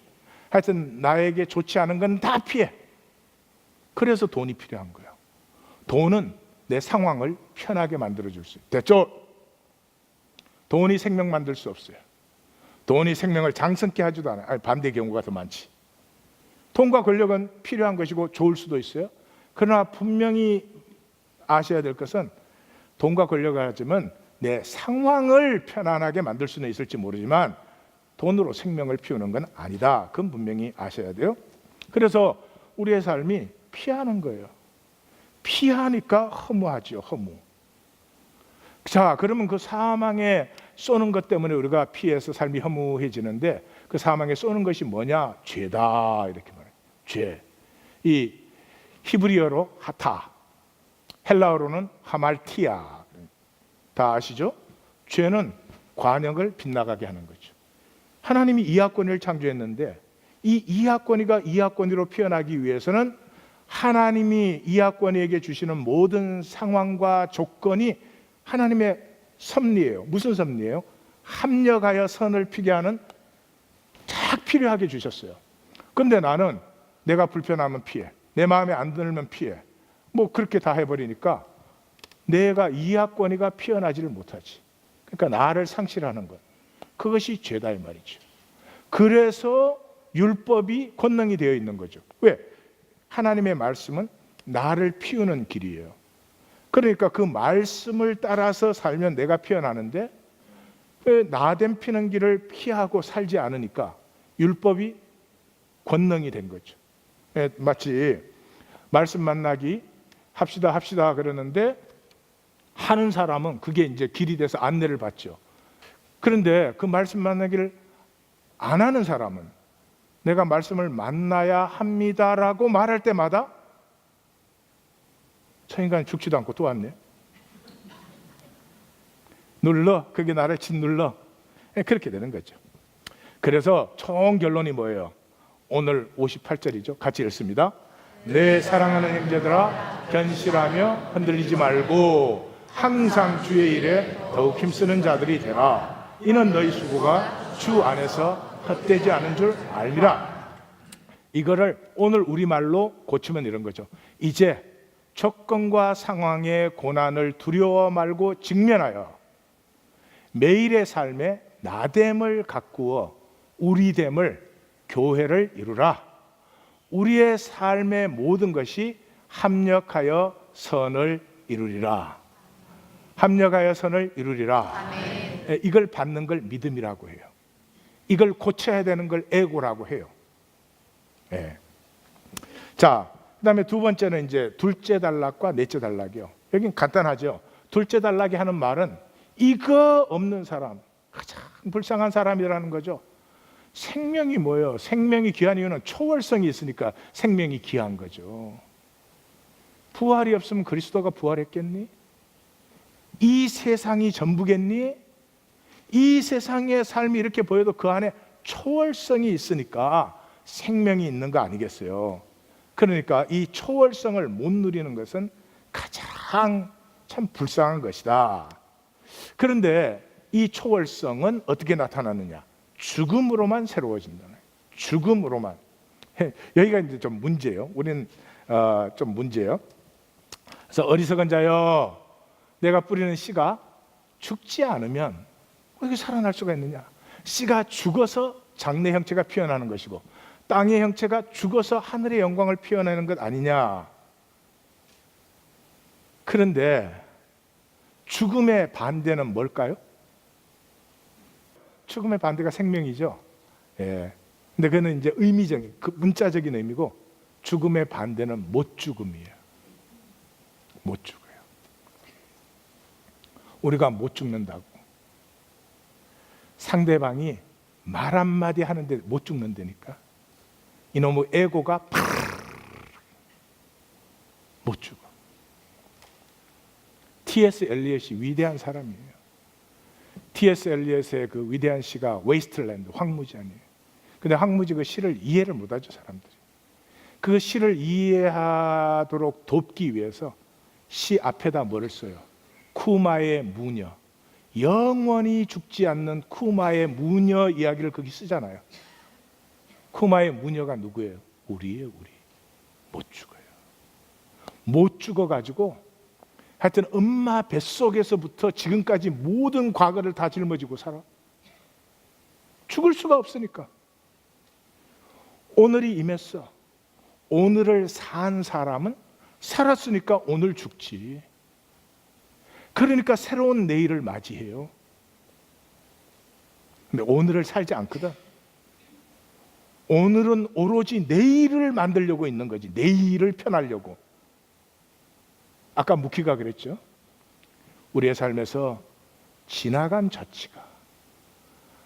Speaker 1: 하여튼 나에게 좋지 않은 건 다 피해. 그래서 돈이 필요한 거예요. 돈은 내 상황을 편하게 만들어줄 수 있어요. 됐죠? 돈이 생명 만들 수 없어요. 돈이 생명을 장성케 하지도 않아요. 아니, 반대 경우가 더 많지. 돈과 권력은 필요한 것이고 좋을 수도 있어요. 그러나 분명히 아셔야 될 것은 돈과 권력을 가지면 내 상황을 편안하게 만들 수는 있을지 모르지만 돈으로 생명을 피우는 건 아니다. 그건 분명히 아셔야 돼요. 그래서 우리의 삶이 피하는 거예요. 피하니까 허무하죠. 허무. 자, 그러면 그 사망에 쏘는 것 때문에 우리가 피해서 삶이 허무해지는데 그 사망에 쏘는 것이 뭐냐? 죄다. 이렇게 말해요. 죄. 이 히브리어로 하타, 헬라어로는 하말티아. 다 아시죠? 죄는 관역을 빗나가게 하는 거죠. 하나님이 이하권위를 창조했는데 이 이하권위가 이하권위로 피어나기 위해서는 하나님이 이하권위에게 주시는 모든 상황과 조건이 하나님의 섭리예요. 무슨 섭리예요? 합력하여 선을 피게 하는 딱 필요하게 주셨어요. 근데 나는 내가 불편하면 피해, 내 마음에 안 들면 피해, 뭐 그렇게 다 해버리니까 내가 이하권위가 피어나지를 못하지. 그러니까 나를 상실하는 것, 그것이 죄다 이 말이죠. 그래서 율법이 권능이 되어 있는 거죠. 왜? 하나님의 말씀은 나를 피우는 길이에요. 그러니까 그 말씀을 따라서 살면 내가 피어나는데 왜 나됨 피는 길을 피하고 살지 않으니까 율법이 권능이 된 거죠. 마치 말씀 만나기 합시다 그러는데 하는 사람은 그게 이제 길이 돼서 안내를 받죠. 그런데 그 말씀 만나기를 안 하는 사람은 내가 말씀을 만나야 합니다라고 말할 때마다 저 인간 죽지도 않고 또 왔네. 눌러, 그게 나를 짓눌러. 그렇게 되는 거죠. 그래서 총 결론이 뭐예요? 오늘 58절이죠. 같이 읽습니다. 내 사랑하는 형제들아, 견실하며 흔들리지 말고 항상 주의 일에 더욱 힘쓰는 자들이 되라. 이는 너희 수고가 주 안에서 헛되지 않은 줄 알미라. 이거를 오늘 우리말로 고치면 이런 거죠. 이제 조건과 상황의 고난을 두려워 말고 직면하여 매일의 삶에 나됨을 가꾸어 우리됨을, 교회를 이루라. 우리의 삶의 모든 것이 합력하여 선을 이루리라. 합력하여 선을 이루리라. 아멘. 이걸 받는 걸 믿음이라고 해요. 이걸 고쳐야 되는 걸 애고라고 해요. 네. 자, 그다음에 두 번째는 이제 둘째 단락과 넷째 단락이요. 여긴 간단하죠. 둘째 단락이 하는 말은 이거 없는 사람, 가장 불쌍한 사람이라는 거죠. 생명이 뭐예요? 생명이 귀한 이유는 초월성이 있으니까 생명이 귀한 거죠. 부활이 없으면 그리스도가 부활했겠니? 이 세상이 전부겠니? 이 세상의 삶이 이렇게 보여도 그 안에 초월성이 있으니까 생명이 있는 거 아니겠어요? 그러니까 이 초월성을 못 누리는 것은 가장 참 불쌍한 것이다. 그런데 이 초월성은 어떻게 나타나느냐? 죽음으로만 새로워진다. 죽음으로만. 여기가 이제 좀 문제예요. 우리는 좀 문제예요. 그래서 어리석은 자여, 내가 뿌리는 씨가 죽지 않으면 어떻게 살아날 수가 있느냐? 씨가 죽어서 장래 형체가 피어나는 것이고 땅의 형체가 죽어서 하늘의 영광을 피워내는 것 아니냐? 그런데 죽음의 반대는 뭘까요? 죽음의 반대가 생명이죠. 예. 근데 그는 이제 의미적인, 그 문자적인 의미고, 죽음의 반대는 못 죽음이에요. 못 죽어요. 우리가 못 죽는다고. 상대방이 말 한마디 하는데 못 죽는다니까. 이놈의 에고가 못 죽어. T.S. 엘리엇이 위대한 사람이에요. T.S. 엘리엇의 그 위대한 시가 웨이스트랜드, 황무지 아니에요. 근데 황무지 그 시를 이해를 못하죠, 사람들이. 그 시를 이해하도록 돕기 위해서 시 앞에다 뭐를 써요? 쿠마의 무녀, 영원히 죽지 않는 쿠마의 무녀 이야기를 거기 쓰잖아요. 쿠마의 무녀가 누구예요? 우리예요, 우리. 못 죽어요. 못 죽어가지고 하여튼 엄마 뱃속에서부터 지금까지 모든 과거를 다 짊어지고 살아. 죽을 수가 없으니까. 오늘이 임했어. 오늘을 산 사람은 살았으니까 오늘 죽지. 그러니까 새로운 내일을 맞이해요. 근데 오늘을 살지 않거든. 오늘은 오로지 내일을 만들려고 있는 거지. 내일을 편하려고. 아까 무키가 그랬죠. 우리의 삶에서 지나간 자치가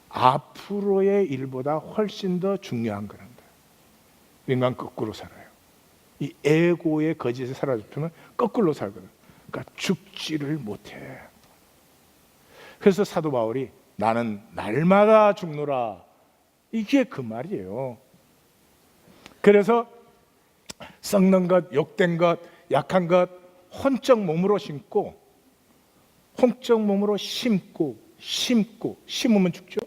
Speaker 1: 앞으로의 일보다 훨씬 더 중요한 거란다. 인간 거꾸로 살아요. 이 에고의 거짓에 사로잡히면 거꾸로 살거든. 그러니까 죽지를 못해. 그래서 사도 바울이 나는 날마다 죽노라, 이게 그 말이에요. 그래서 썩는 것, 욕된 것, 약한 것 혼적 몸으로 심고, 혼적 몸으로 심고 심으면 죽죠.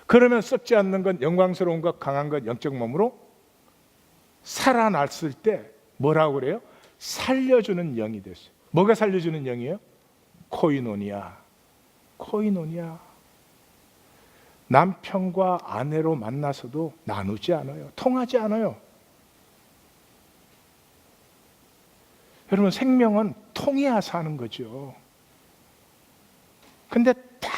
Speaker 1: 그러면 썩지 않는 것, 영광스러운 것, 강한 것 영적 몸으로 살아났을 때 뭐라고 그래요? 살려주는 영이 됐어요. 뭐가 살려주는 영이에요? 코이노니아. 코이노니아. 남편과 아내로 만나서도 나누지 않아요. 통하지 않아요. 여러분, 생명은 통해야 사는 거죠. 근데 딱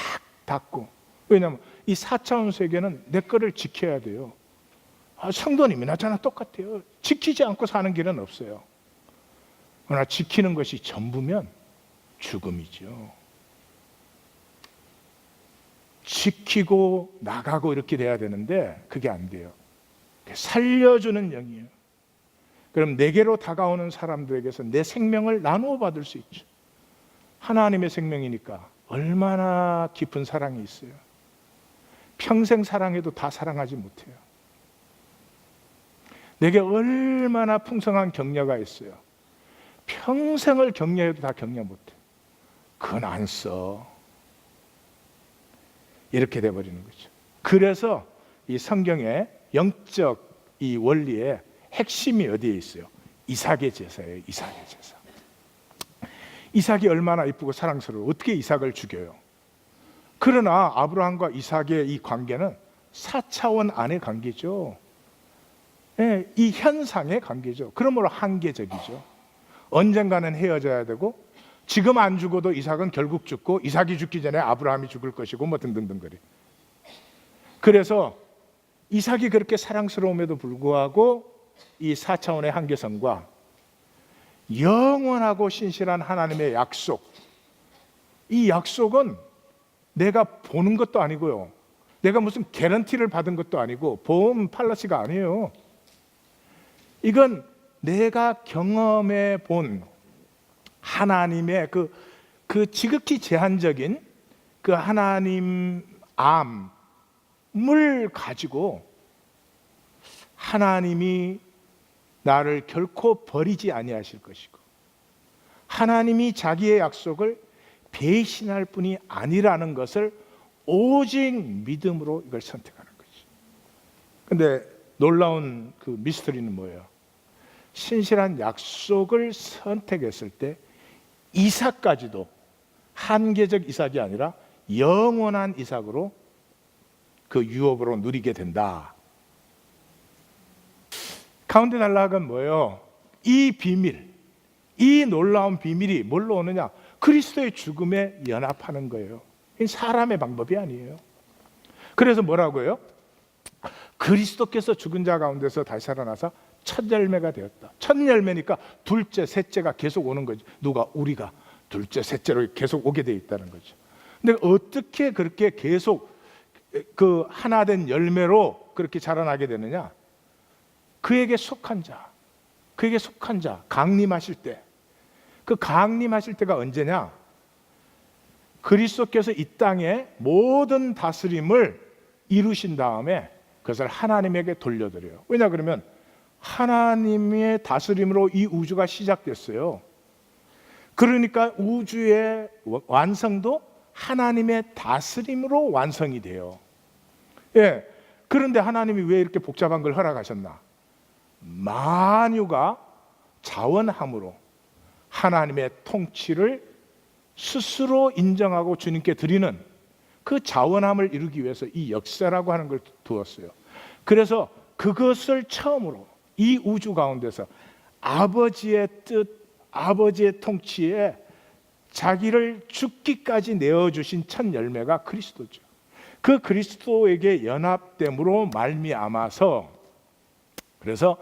Speaker 1: 닫고. 왜냐하면 이 4차원 세계는 내 거를 지켜야 돼요. 성도님이 나잖아, 똑같아요. 지키지 않고 사는 길은 없어요. 그러나 지키는 것이 전부면 죽음이죠. 지키고 나가고 이렇게 돼야 되는데 그게 안 돼요. 살려주는 영이에요. 그럼 내게로 다가오는 사람들에게서 내 생명을 나누어 받을 수 있죠. 하나님의 생명이니까 얼마나 깊은 사랑이 있어요. 평생 사랑해도 다 사랑하지 못해요. 내게 얼마나 풍성한 격려가 있어요. 평생을 격려해도 다 격려 못해. 그건 안 써. 이렇게 돼버리는 거죠. 그래서 이 성경의 영적 이 원리의 핵심이 어디에 있어요? 이삭의 제사예요. 이삭의 제사. 이삭이 얼마나 이쁘고 사랑스러워. 어떻게 이삭을 죽여요? 그러나 아브라함과 이삭의 이 관계는 4차원 안의 관계죠. 네, 이 현상의 관계죠. 그러므로 한계적이죠. 언젠가는 헤어져야 되고, 지금 안 죽어도 이삭은 결국 죽고, 이삭이 죽기 전에 아브라함이 죽을 것이고, 뭐 등등등 그래. 그래서 이삭이 그렇게 사랑스러움에도 불구하고 이 4차원의 한계성과 영원하고 신실한 하나님의 약속, 이 약속은 내가 보는 것도 아니고요, 내가 무슨 개런티를 받은 것도 아니고 보험 팔러시가 아니에요. 이건 내가 경험해 본 하나님의 그 지극히 제한적인 그 하나님 암을 가지고 하나님이 나를 결코 버리지 아니하실 것이고, 하나님이 자기의 약속을 배신할 뿐이 아니라는 것을 오직 믿음으로 이걸 선택하는 거지. 근데 놀라운 그 미스터리는 뭐예요? 신실한 약속을 선택했을 때 이삭까지도 한계적 이삭이 아니라 영원한 이삭으로 그 유업으로 누리게 된다. 가운데 단락은 뭐예요? 이 비밀, 이 놀라운 비밀이 뭘로 오느냐? 그리스도의 죽음에 연합하는 거예요. 사람의 방법이 아니에요. 그래서 뭐라고요? 그리스도께서 죽은 자 가운데서 다시 살아나서 첫 열매가 되었다. 첫 열매니까 둘째, 셋째가 계속 오는 거죠. 누가? 우리가 둘째, 셋째로 계속 오게 돼 있다는 거죠. 근데 어떻게 그렇게 계속 그 하나 된 열매로 그렇게 자라나게 되느냐? 그에게 속한 자, 그에게 속한 자, 강림하실 때, 그 강림하실 때가 언제냐? 그리스도께서 이 땅에 모든 다스림을 이루신 다음에 그것을 하나님에게 돌려드려요. 왜냐 그러면 하나님의 다스림으로 이 우주가 시작됐어요. 그러니까 우주의 완성도 하나님의 다스림으로 완성이 돼요. 예. 그런데 하나님이 왜 이렇게 복잡한 걸 허락하셨나? 만유가 자원함으로 하나님의 통치를 스스로 인정하고 주님께 드리는 그 자원함을 이루기 위해서 이 역사라고 하는 걸 두었어요. 그래서 그것을 처음으로 이 우주 가운데서 아버지의 뜻, 아버지의 통치에 자기를 죽기까지 내어주신 첫 열매가 그리스도죠. 그 그리스도에게 연합됨으로 말미암아서 그래서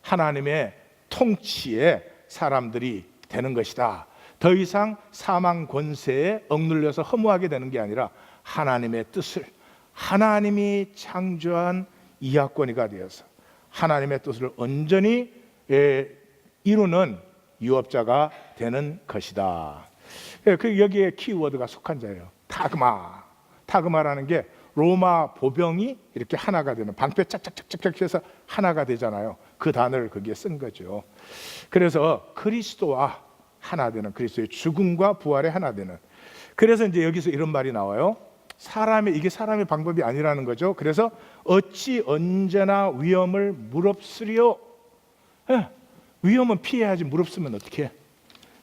Speaker 1: 하나님의 통치에 사람들이 되는 것이다. 더 이상 사망 권세에 억눌려서 허무하게 되는 게 아니라 하나님의 뜻을, 하나님이 창조한 이하권이가 되어서 하나님의 뜻을 온전히 이루는 유업자가 되는 것이다. 여기에 키워드가 속한 자예요. 타그마. 타그마라는 게 로마 보병이 이렇게 하나가 되는, 방패 짝짝짝짝 해서 하나가 되잖아요. 그 단어를 거기에 쓴 거죠. 그래서 그리스도와 하나 되는, 그리스도의 죽음과 부활에 하나 되는. 그래서 이제 여기서 이런 말이 나와요. 이게 사람의 방법이 아니라는 거죠. 그래서 어찌 언제나 위험을 무릅쓰리요. 위험은 피해야지, 무릅쓰면 어떻게 해?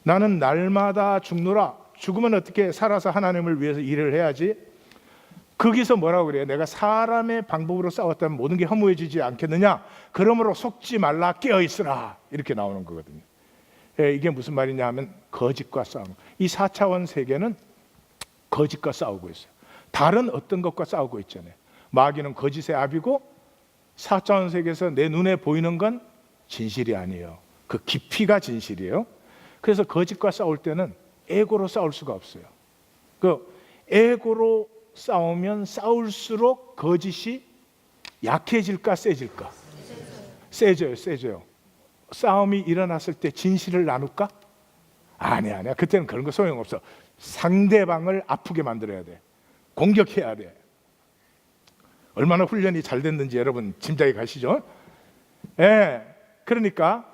Speaker 1: 나는 날마다 죽노라. 죽으면 어떻게 살아서 하나님을 위해서 일을 해야지. 거기서 뭐라고 그래요? 내가 사람의 방법으로 싸웠다면 모든 게 허무해지지 않겠느냐? 그러므로 속지 말라, 깨어있으라. 이렇게 나오는 거거든요. 이게 무슨 말이냐 하면 거짓과 싸움. 이 4차원 세계는 거짓과 싸우고 있어요. 다른 어떤 것과 싸우고 있잖아요. 마귀는 거짓의 압이고 4차원 세계에서 내 눈에 보이는 건 진실이 아니에요. 그 깊이가 진실이에요. 그래서 거짓과 싸울 때는 에고로 싸울 수가 없어요. 그 에고로 싸우면 싸울수록 거짓이 약해질까 세질까? 세져요. 싸움이 일어났을 때 진실을 나눌까? 아니야. 그때는 그런 거 소용없어. 상대방을 아프게 만들어야 돼. 공격해야 돼. 얼마나 훈련이 잘 됐는지 여러분 짐작이 가시죠? 그러니까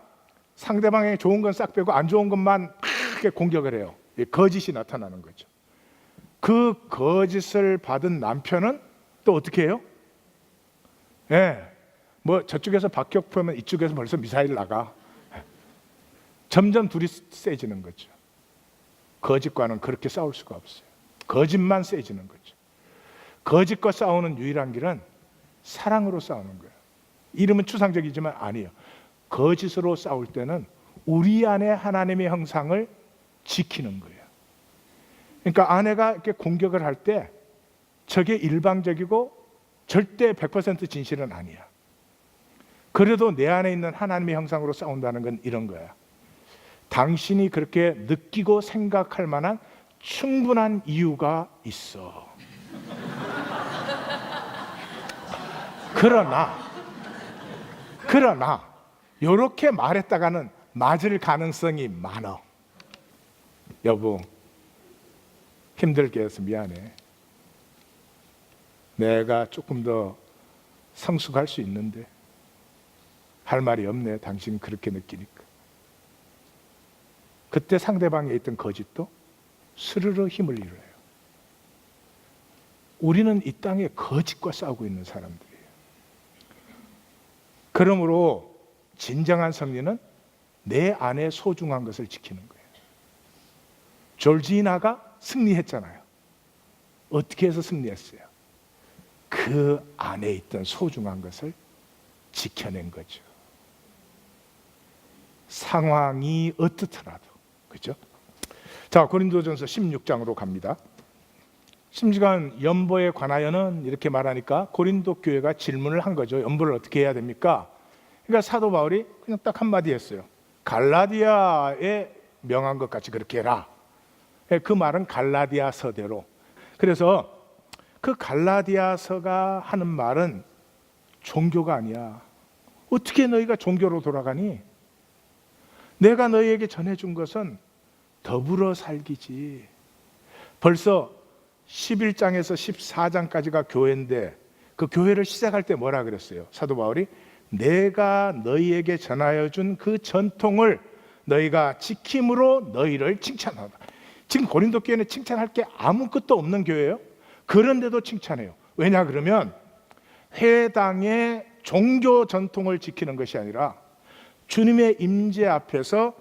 Speaker 1: 상대방의 좋은 건 싹 빼고 안 좋은 것만 크게 공격을 해요. 거짓이 나타나는 거죠. 그 거짓을 받은 남편은 또 어떻게 해요? 뭐 저쪽에서 박격 펴면 이쪽에서 벌써 미사일 나가. 점점 둘이 세지는 거죠. 거짓과는 그렇게 싸울 수가 없어요. 거짓만 세지는 거죠. 거짓과 싸우는 유일한 길은 사랑으로 싸우는 거예요. 이름은 추상적이지만 아니에요. 거짓으로 싸울 때는 우리 안에 하나님의 형상을 지키는 거예요. 그러니까 아내가 이렇게 공격을 할 때 저게 일방적이고 절대 100% 진실은 아니야. 그래도 내 안에 있는 하나님의 형상으로 싸운다는 건 이런 거야. 당신이 그렇게 느끼고 생각할 만한 충분한 이유가 있어. 그러나 이렇게 말했다가는 맞을 가능성이 많아. 여보, 힘들게 해서 미안해. 내가 조금 더 성숙할 수 있는데 할 말이 없네. 당신 그렇게 느끼니까. 그때 상대방에 있던 거짓도 스르르 힘을 잃어요. 우리는 이 땅에 거짓과 싸우고 있는 사람들이에요. 그러므로 진정한 승리는 내 안에 소중한 것을 지키는 거예요. 졸지나가 승리했잖아요. 어떻게 해서 승리했어요? 그 안에 있던 소중한 것을 지켜낸 거죠. 상황이 어떻더라도. 그죠? 자, 고린도전서 16장으로 갑니다. 심지어 연보에 관하여는 이렇게 말하니까 고린도 교회가 질문을 한 거죠. 연보를 어떻게 해야 됩니까? 그러니까 사도 바울이 그냥 딱 한마디 했어요. 갈라디아에 명한 것 같이 그렇게 해라. 그 말은 갈라디아서대로. 그래서 그 갈라디아서가 하는 말은 종교가 아니야. 어떻게 너희가 종교로 돌아가니? 내가 너희에게 전해준 것은 더불어 살기지. 벌써 11장에서 14장까지가 교회인데 그 교회를 시작할 때 뭐라 그랬어요? 사도 바울이 내가 너희에게 전하여 준 그 전통을 너희가 지킴으로 너희를 칭찬하다. 지금 고린도 교회는 칭찬할 게 아무것도 없는 교회예요. 그런데도 칭찬해요. 왜냐 그러면 회당의 종교 전통을 지키는 것이 아니라 주님의 임재 앞에서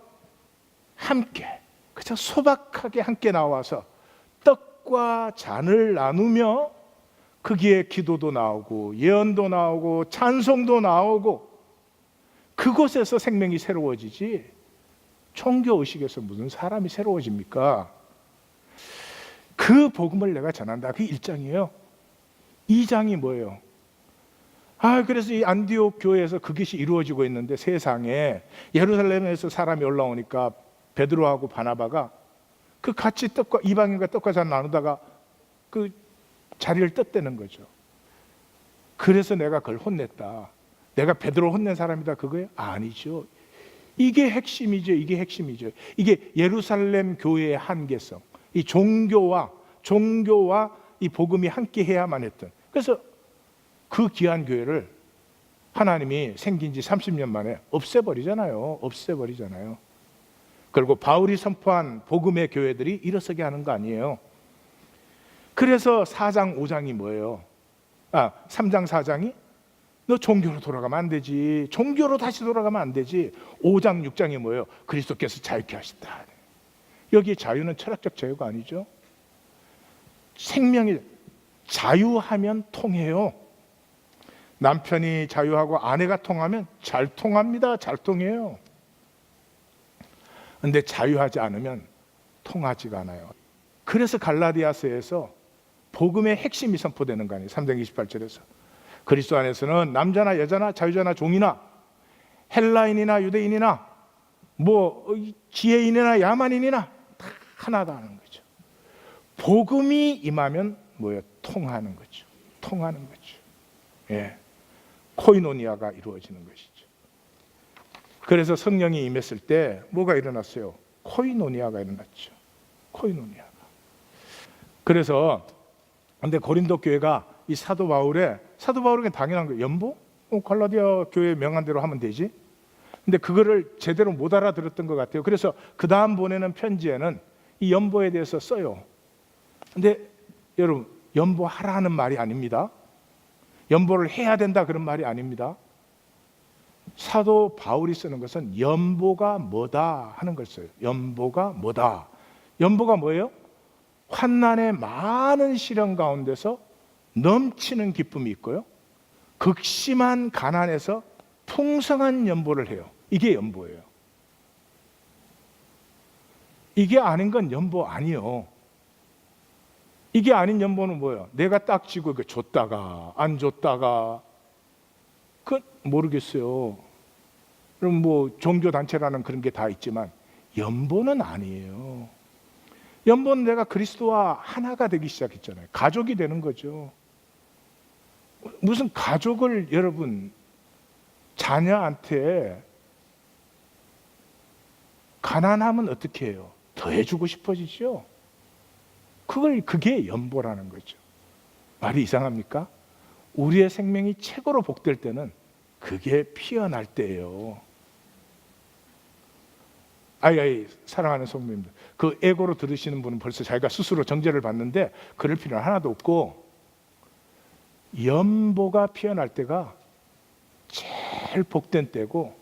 Speaker 1: 함께 그저 소박하게 함께 나와서 떡과 잔을 나누며 거기에 기도도 나오고 예언도 나오고 찬송도 나오고 그곳에서 생명이 새로워지지 종교의식에서 무슨 사람이 새로워집니까? 그 복음을 내가 전한다. 그게 1장이에요. 2장이 뭐예요? 그래서 이 안디옥 교회에서 그것이 이루어지고 있는데 세상에 예루살렘에서 사람이 올라오니까 베드로하고 바나바가 그 같이 떡과 이방인과 떡과 잔 나누다가 그 자리를 떴다는 거죠. 그래서 내가 그걸 혼냈다. 내가 베드로 혼낸 사람이다 그거예요? 아니죠. 이게 핵심이죠. 이게 핵심이죠. 이게 예루살렘 교회의 한계성. 이 종교와 이 복음이 함께 해야만 했던. 그래서 그 귀한 교회를 하나님이 생긴 지 30년 만에 없애버리잖아요. 그리고 바울이 선포한 복음의 교회들이 일어서게 하는 거 아니에요. 그래서 4장 5장이 뭐예요? 3장 4장이 너 종교로 돌아가면 안 되지. 종교로 다시 돌아가면 안 되지. 5장 6장이 뭐예요? 그리스도께서 자유케 하신다. 여기 자유는 철학적 자유가 아니죠. 생명이 자유하면 통해요. 남편이 자유하고 아내가 통하면 잘 통합니다. 잘 통해요. 근데 자유하지 않으면 통하지가 않아요. 그래서 갈라디아서에서 복음의 핵심이 선포되는 거 아니에요. 3장 28절에서 그리스도 안에서는 남자나 여자나 자유자나 종이나 헬라인이나 유대인이나 지혜인이나 야만인이나 다 하나다 하는 거죠. 복음이 임하면 뭐예요? 통하는 거죠. 예, 코이노니아가 이루어지는 것이죠. 그래서 성령이 임했을 때 뭐가 일어났어요? 코이노니아가 일어났죠. 코이노니아가. 그래서 근데 고린도 교회가 이 사도 바울에게 당연한 거예요. 연보? 갈라디아 교회 명한 대로 하면 되지. 근데 그거를 제대로 못 알아들었던 것 같아요. 그래서 그 다음 보내는 편지에는 이 연보에 대해서 써요. 근데 여러분, 연보하라는 말이 아닙니다. 연보를 해야 된다 그런 말이 아닙니다. 사도 바울이 쓰는 것은 연보가 뭐다 하는 걸 써요. 연보가 뭐다. 연보가 뭐예요? 환난의 많은 시련 가운데서 넘치는 기쁨이 있고요. 극심한 가난에서 풍성한 연보를 해요. 이게 연보예요. 이게 아닌 건 연보 아니요. 이게 아닌 연보는 뭐예요? 내가 딱 쥐고 줬다가 안 줬다가 그건 모르겠어요. 그럼 종교 단체라는 그런 게 다 있지만 연보는 아니에요. 연보는 내가 그리스도와 하나가 되기 시작했잖아요. 가족이 되는 거죠. 무슨 가족을 여러분 자녀한테 가난하면 어떻게 해요? 더 해주고 싶어지죠. 그게 연보라는 거죠. 말이 이상합니까? 우리의 생명이 최고로 복될 때는 그게 피어날 때예요. 사랑하는 성도님들, 그 에고로 들으시는 분은 벌써 자기가 스스로 정죄를 받는데 그럴 필요는 하나도 없고, 연보가 피어날 때가 제일 복된 때고,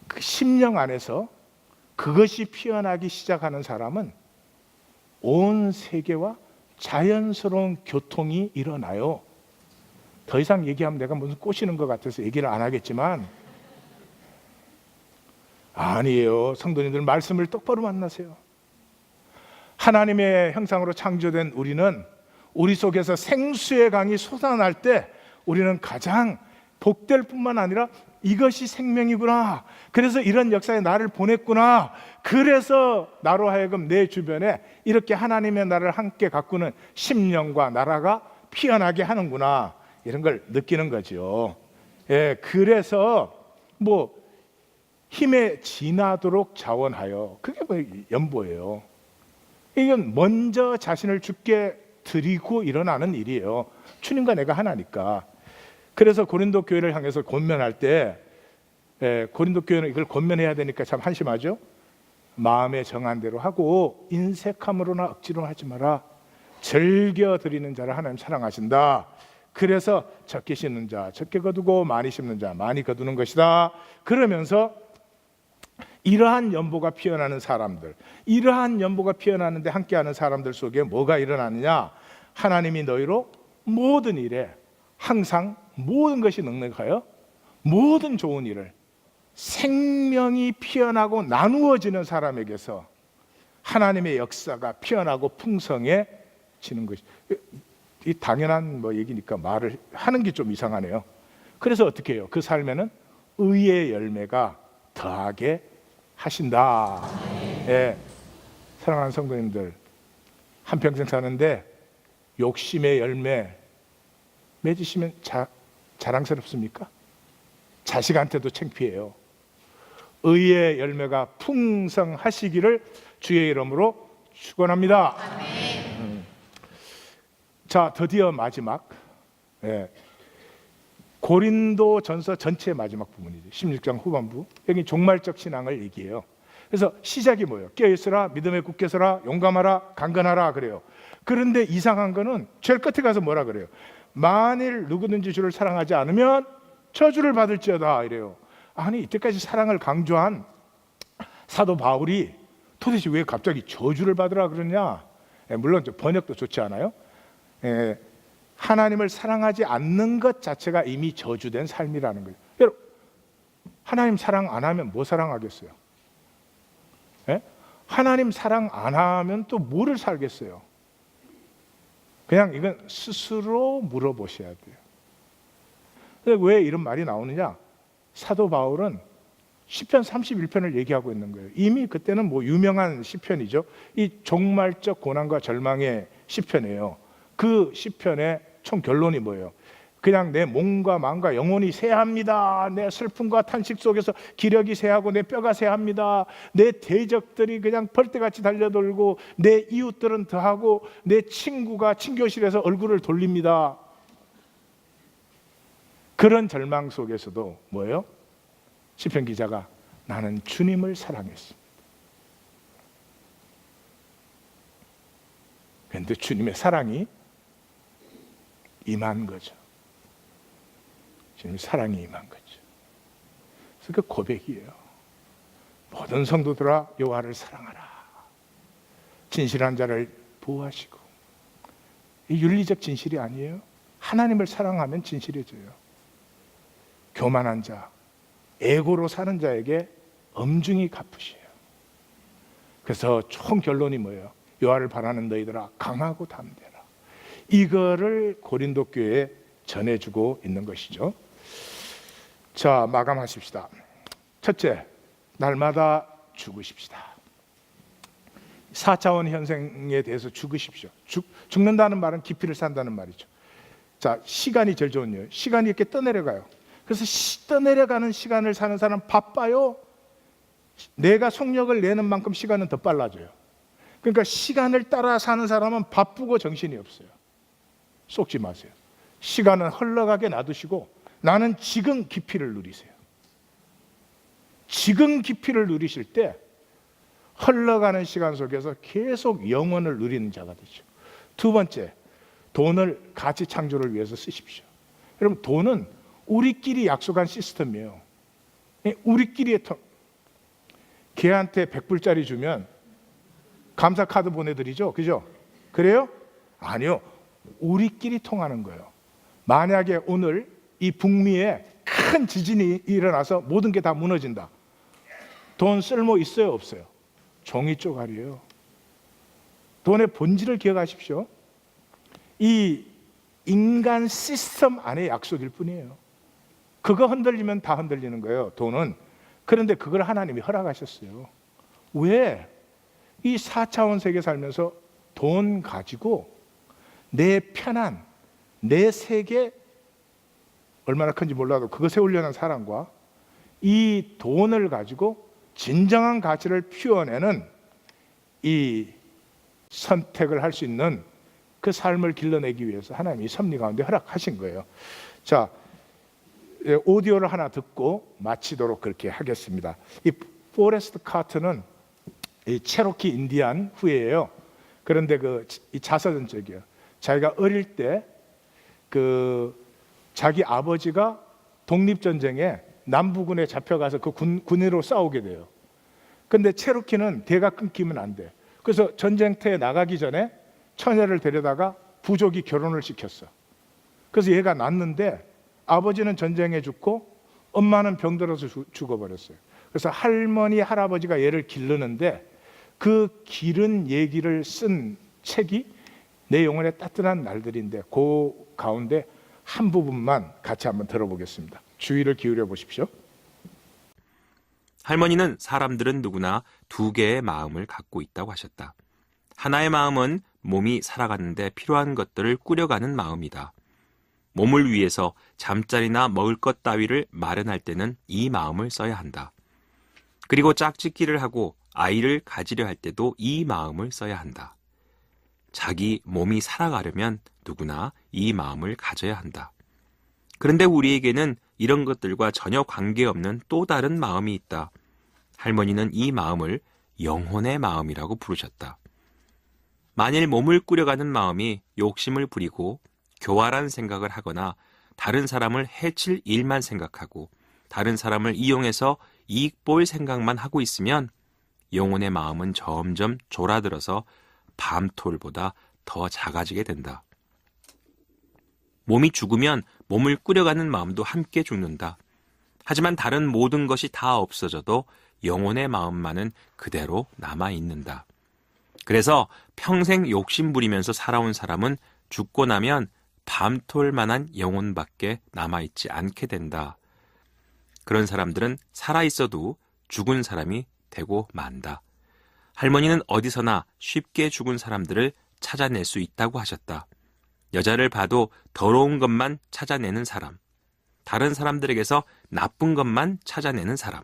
Speaker 1: 그 심령 안에서 그것이 피어나기 시작하는 사람은 온 세계와 자연스러운 교통이 일어나요. 더 이상 얘기하면 내가 무슨 꼬시는 것 같아서 얘기를 안 하겠지만 아니에요. 성도님들 말씀을 똑바로 만나세요. 하나님의 형상으로 창조된 우리는 우리 속에서 생수의 강이 솟아날 때 우리는 가장 복될 뿐만 아니라 이것이 생명이구나, 그래서 이런 역사에 나를 보냈구나, 그래서 나로 하여금 내 주변에 이렇게 하나님의 나라를 함께 가꾸는 심령과 나라가 피어나게 하는구나, 이런 걸 느끼는 거죠. 예, 그래서 뭐 힘에 지나도록 자원하여, 그게 뭐 연보예요. 이건 먼저 자신을 주께 드리고 일어나는 일이에요. 주님과 내가 하나니까. 그래서 고린도 교회를 향해서 권면할 때, 고린도 교회는 이걸 권면해야 되니까 참 한심하죠. 마음에 정한 대로 하고 인색함으로나 억지로 하지 마라. 즐겨 드리는 자를 하나님 사랑하신다. 그래서 적게 심는 자 적게 거두고 많이 심는 자 많이 거두는 것이다. 그러면서 이러한 연보가 피어나는 사람들, 이러한 연보가 피어나는데 함께하는 사람들 속에 뭐가 일어나느냐? 하나님이 너희로 모든 일에 항상 모든 것이 넉넉하여 모든 좋은 일을 생명이 피어나고 나누어지는 사람에게서 하나님의 역사가 피어나고 풍성해지는 것이, 이 당연한 뭐 얘기니까 말을 하는 게 좀 이상하네요. 그래서 어떻게 해요? 그 삶에는 의의 열매가 더하게 하신다. 예, 사랑하는 성도님들, 한평생 사는데 욕심의 열매 맺으시면 자랑스럽습니까? 자식한테도 창피해요. 의의 열매가 풍성하시기를 주의 이름으로 축원합니다. 자, 드디어 마지막, 고린도 전서 전체의 마지막 부분이죠. 16장 후반부. 여기 종말적 신앙을 얘기해요. 그래서 시작이 뭐예요? 깨어있으라, 믿음에 굳게 서라, 용감하라, 강건하라 그래요. 그런데 이상한 거는 제일 끝에 가서 뭐라 그래요? 만일 누구든지 주를 사랑하지 않으면 저주를 받을지어다 이래요. 아니, 이때까지 사랑을 강조한 사도 바울이 도대체 왜 갑자기 저주를 받으라 그러냐? 물론 번역도 좋지 않아요? 하나님을 사랑하지 않는 것 자체가 이미 저주된 삶이라는 거예요. 여러분, 하나님 사랑 안 하면 뭐 사랑하겠어요? 하나님 사랑 안 하면 또 뭐를 살겠어요? 그냥 이건 스스로 물어보셔야 돼요. 왜 이런 말이 나오느냐? 사도 바울은 시편 31편을 얘기하고 있는 거예요. 이미 그때는 뭐 유명한 시편이죠. 이 종말적 고난과 절망의 시편이에요. 그 시편의 총 결론이 뭐예요? 그냥 내 몸과 마음과 영혼이 쇠합니다. 내 슬픔과 탄식 속에서 기력이 쇠하고 내 뼈가 쇠합니다. 내 대적들이 그냥 벌떼같이 달려들고 내 이웃들은 더하고 내 친구가 친교실에서 얼굴을 돌립니다. 그런 절망 속에서도 뭐예요? 시편 기자가 나는 주님을 사랑했습니다. 그런데 주님의 사랑이 임한 거죠. 주님의 사랑이 임한 거죠. 그래서 그 고백이에요. 모든 성도들아 여호와를 사랑하라. 진실한 자를 보호하시고. 이 윤리적 진실이 아니에요. 하나님을 사랑하면 진실해져요. 교만한 자, 에고로 사는 자에게 엄중히 갚으셔요. 그래서 총 결론이 뭐예요? 여호와를 바라는 너희들아 강하고 담대라. 이거를 고린도 교회에 전해주고 있는 것이죠. 자, 마감하십시다. 첫째, 날마다 죽으십시다. 4차원 현생에 대해서 죽으십시오. 죽는다는 말은 기피를 산다는 말이죠. 자, 시간이 제일 좋은 예요. 시간이 이렇게 떠내려가요. 그래서 떠내려가는 시간을 사는 사람 바빠요. 내가 속력을 내는 만큼 시간은 더 빨라져요. 그러니까 시간을 따라 사는 사람은 바쁘고 정신이 없어요. 속지 마세요. 시간은 흘러가게 놔두시고 나는 지금 깊이를 누리세요. 지금 깊이를 누리실 때 흘러가는 시간 속에서 계속 영원을 누리는 자가 되죠. 두 번째, 돈을 가치 창조를 위해서 쓰십시오. 여러분, 돈은 우리끼리 약속한 시스템이에요. 우리끼리의 걔한테 100불짜리 주면 감사 카드 보내드리죠, 그죠? 그래요? 아니요. 우리끼리 통하는 거예요. 만약에 오늘 이 북미에 큰 지진이 일어나서 모든 게 다 무너진다. 돈 쓸모 있어요, 없어요? 종이 쪼가리예요. 돈의 본질을 기억하십시오. 이 인간 시스템 안의 약속일 뿐이에요. 그거 흔들리면 다 흔들리는 거예요, 돈은. 그런데 그걸 하나님이 허락하셨어요. 왜? 이 4차원 세계 살면서 돈 가지고 내 편안, 내 세계, 얼마나 큰지 몰라도 그거 세우려는 사람과 이 돈을 가지고 진정한 가치를 피워내는 이 선택을 할 수 있는 그 삶을 길러내기 위해서 하나님이 섭리 가운데 허락하신 거예요. 자, 오디오를 하나 듣고 마치도록 그렇게 하겠습니다. 이 포레스트 카트는 이 체로키 인디안 후예예요. 그런데 이 자서전적이에요. 자기가 어릴 때 자기 아버지가 독립전쟁에 남부군에 잡혀가서 그 군인으로 싸우게 돼요. 근데 체로키는 대가 끊기면 안 돼. 그래서 전쟁터에 나가기 전에 처녀를 데려다가 부족이 결혼을 시켰어. 그래서 얘가 낳는데 아버지는 전쟁에 죽고 엄마는 병들어서 죽어버렸어요. 그래서 할머니, 할아버지가 얘를 기르는데 그 기른 얘기를 쓴 책이 내 영혼의 따뜻한 날들인데 그 가운데 한 부분만 같이 한번 들어보겠습니다. 주의를 기울여 보십시오.
Speaker 2: 할머니는 사람들은 누구나 두 개의 마음을 갖고 있다고 하셨다. 하나의 마음은 몸이 살아가는데 필요한 것들을 꾸려가는 마음이다. 몸을 위해서 잠자리나 먹을 것 따위를 마련할 때는 이 마음을 써야 한다. 그리고 짝짓기를 하고 아이를 가지려 할 때도 이 마음을 써야 한다. 자기 몸이 살아가려면 누구나 이 마음을 가져야 한다. 그런데 우리에게는 이런 것들과 전혀 관계없는 또 다른 마음이 있다. 할머니는 이 마음을 영혼의 마음이라고 부르셨다. 만일 몸을 꾸려가는 마음이 욕심을 부리고 교활한 생각을 하거나 다른 사람을 해칠 일만 생각하고 다른 사람을 이용해서 이익 볼 생각만 하고 있으면 영혼의 마음은 점점 졸아들어서 밤톨보다 더 작아지게 된다. 몸이 죽으면 몸을 꾸려가는 마음도 함께 죽는다. 하지만 다른 모든 것이 다 없어져도 영혼의 마음만은 그대로 남아있는다. 그래서 평생 욕심 부리면서 살아온 사람은 죽고 나면 밤톨만한 영혼밖에 남아있지 않게 된다. 그런 사람들은 살아있어도 죽은 사람이 되고 만다. 할머니는 어디서나 쉽게 죽은 사람들을 찾아낼 수 있다고 하셨다. 여자를 봐도 더러운 것만 찾아내는 사람, 다른 사람들에게서 나쁜 것만 찾아내는 사람,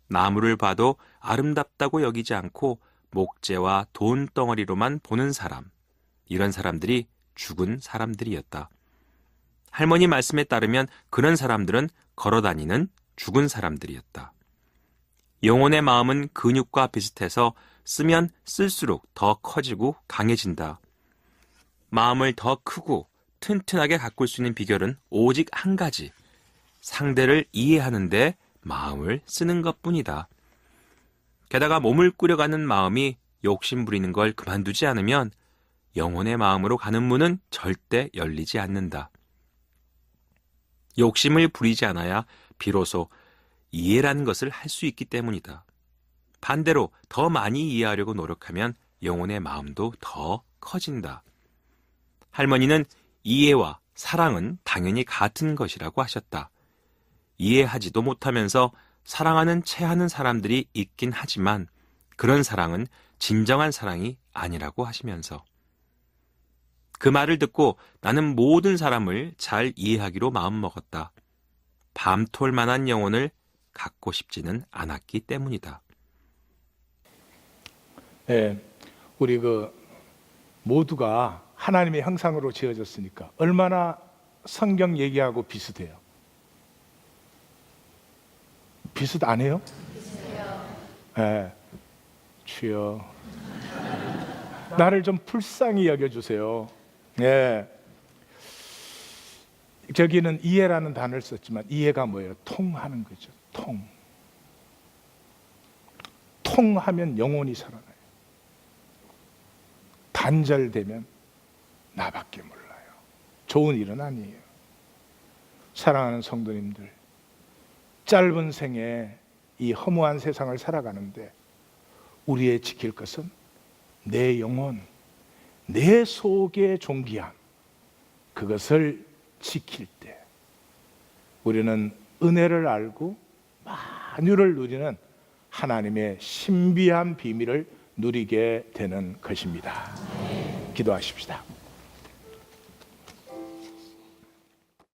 Speaker 2: 나무를 봐도 아름답다고 여기지 않고 목재와 돈덩어리로만 보는 사람, 이런 사람들이 죽은 사람들이었다. 할머니 말씀에 따르면 그런 사람들은 걸어다니는 죽은 사람들이었다. 영혼의 마음은 근육과 비슷해서 쓰면 쓸수록 더 커지고 강해진다. 마음을 더 크고 튼튼하게 가꿀 수 있는 비결은 오직 한 가지, 상대를 이해하는데 마음을 쓰는 것뿐이다. 게다가 몸을 꾸려가는 마음이 욕심 부리는 걸 그만두지 않으면 영혼의 마음으로 가는 문은 절대 열리지 않는다. 욕심을 부리지 않아야 비로소 이해라는 것을 할 수 있기 때문이다. 반대로 더 많이 이해하려고 노력하면 영혼의 마음도 더 커진다. 할머니는 이해와 사랑은 당연히 같은 것이라고 하셨다. 이해하지도 못하면서 사랑하는 체하는 사람들이 있긴 하지만 그런 사랑은 진정한 사랑이 아니라고 하시면서 그 말을 듣고 나는 모든 사람을 잘 이해하기로 마음먹었다. 밤톨만한 영혼을 갖고 싶지는 않았기 때문이다.
Speaker 1: 네, 우리 모두가 하나님의 형상으로 지어졌으니까 얼마나 성경 얘기하고 비슷해요. 비슷 안 해요? 네, 주여 나를 좀 불쌍히 여겨주세요. 네. 저기는 이해라는 단어를 썼지만 이해가 뭐예요? 통하는 거죠. 통하면 영혼이 살아나요. 단절되면 나밖에 몰라요. 좋은 일은 아니에요. 사랑하는 성도님들, 짧은 생에 이 허무한 세상을 살아가는데 우리의 지킬 것은 내 영혼, 내 속의 존귀함, 그것을 지킬 때 우리는 은혜를 알고 만유를 누리는 하나님의 신비한 비밀을 누리게 되는 것입니다. 기도하십시다.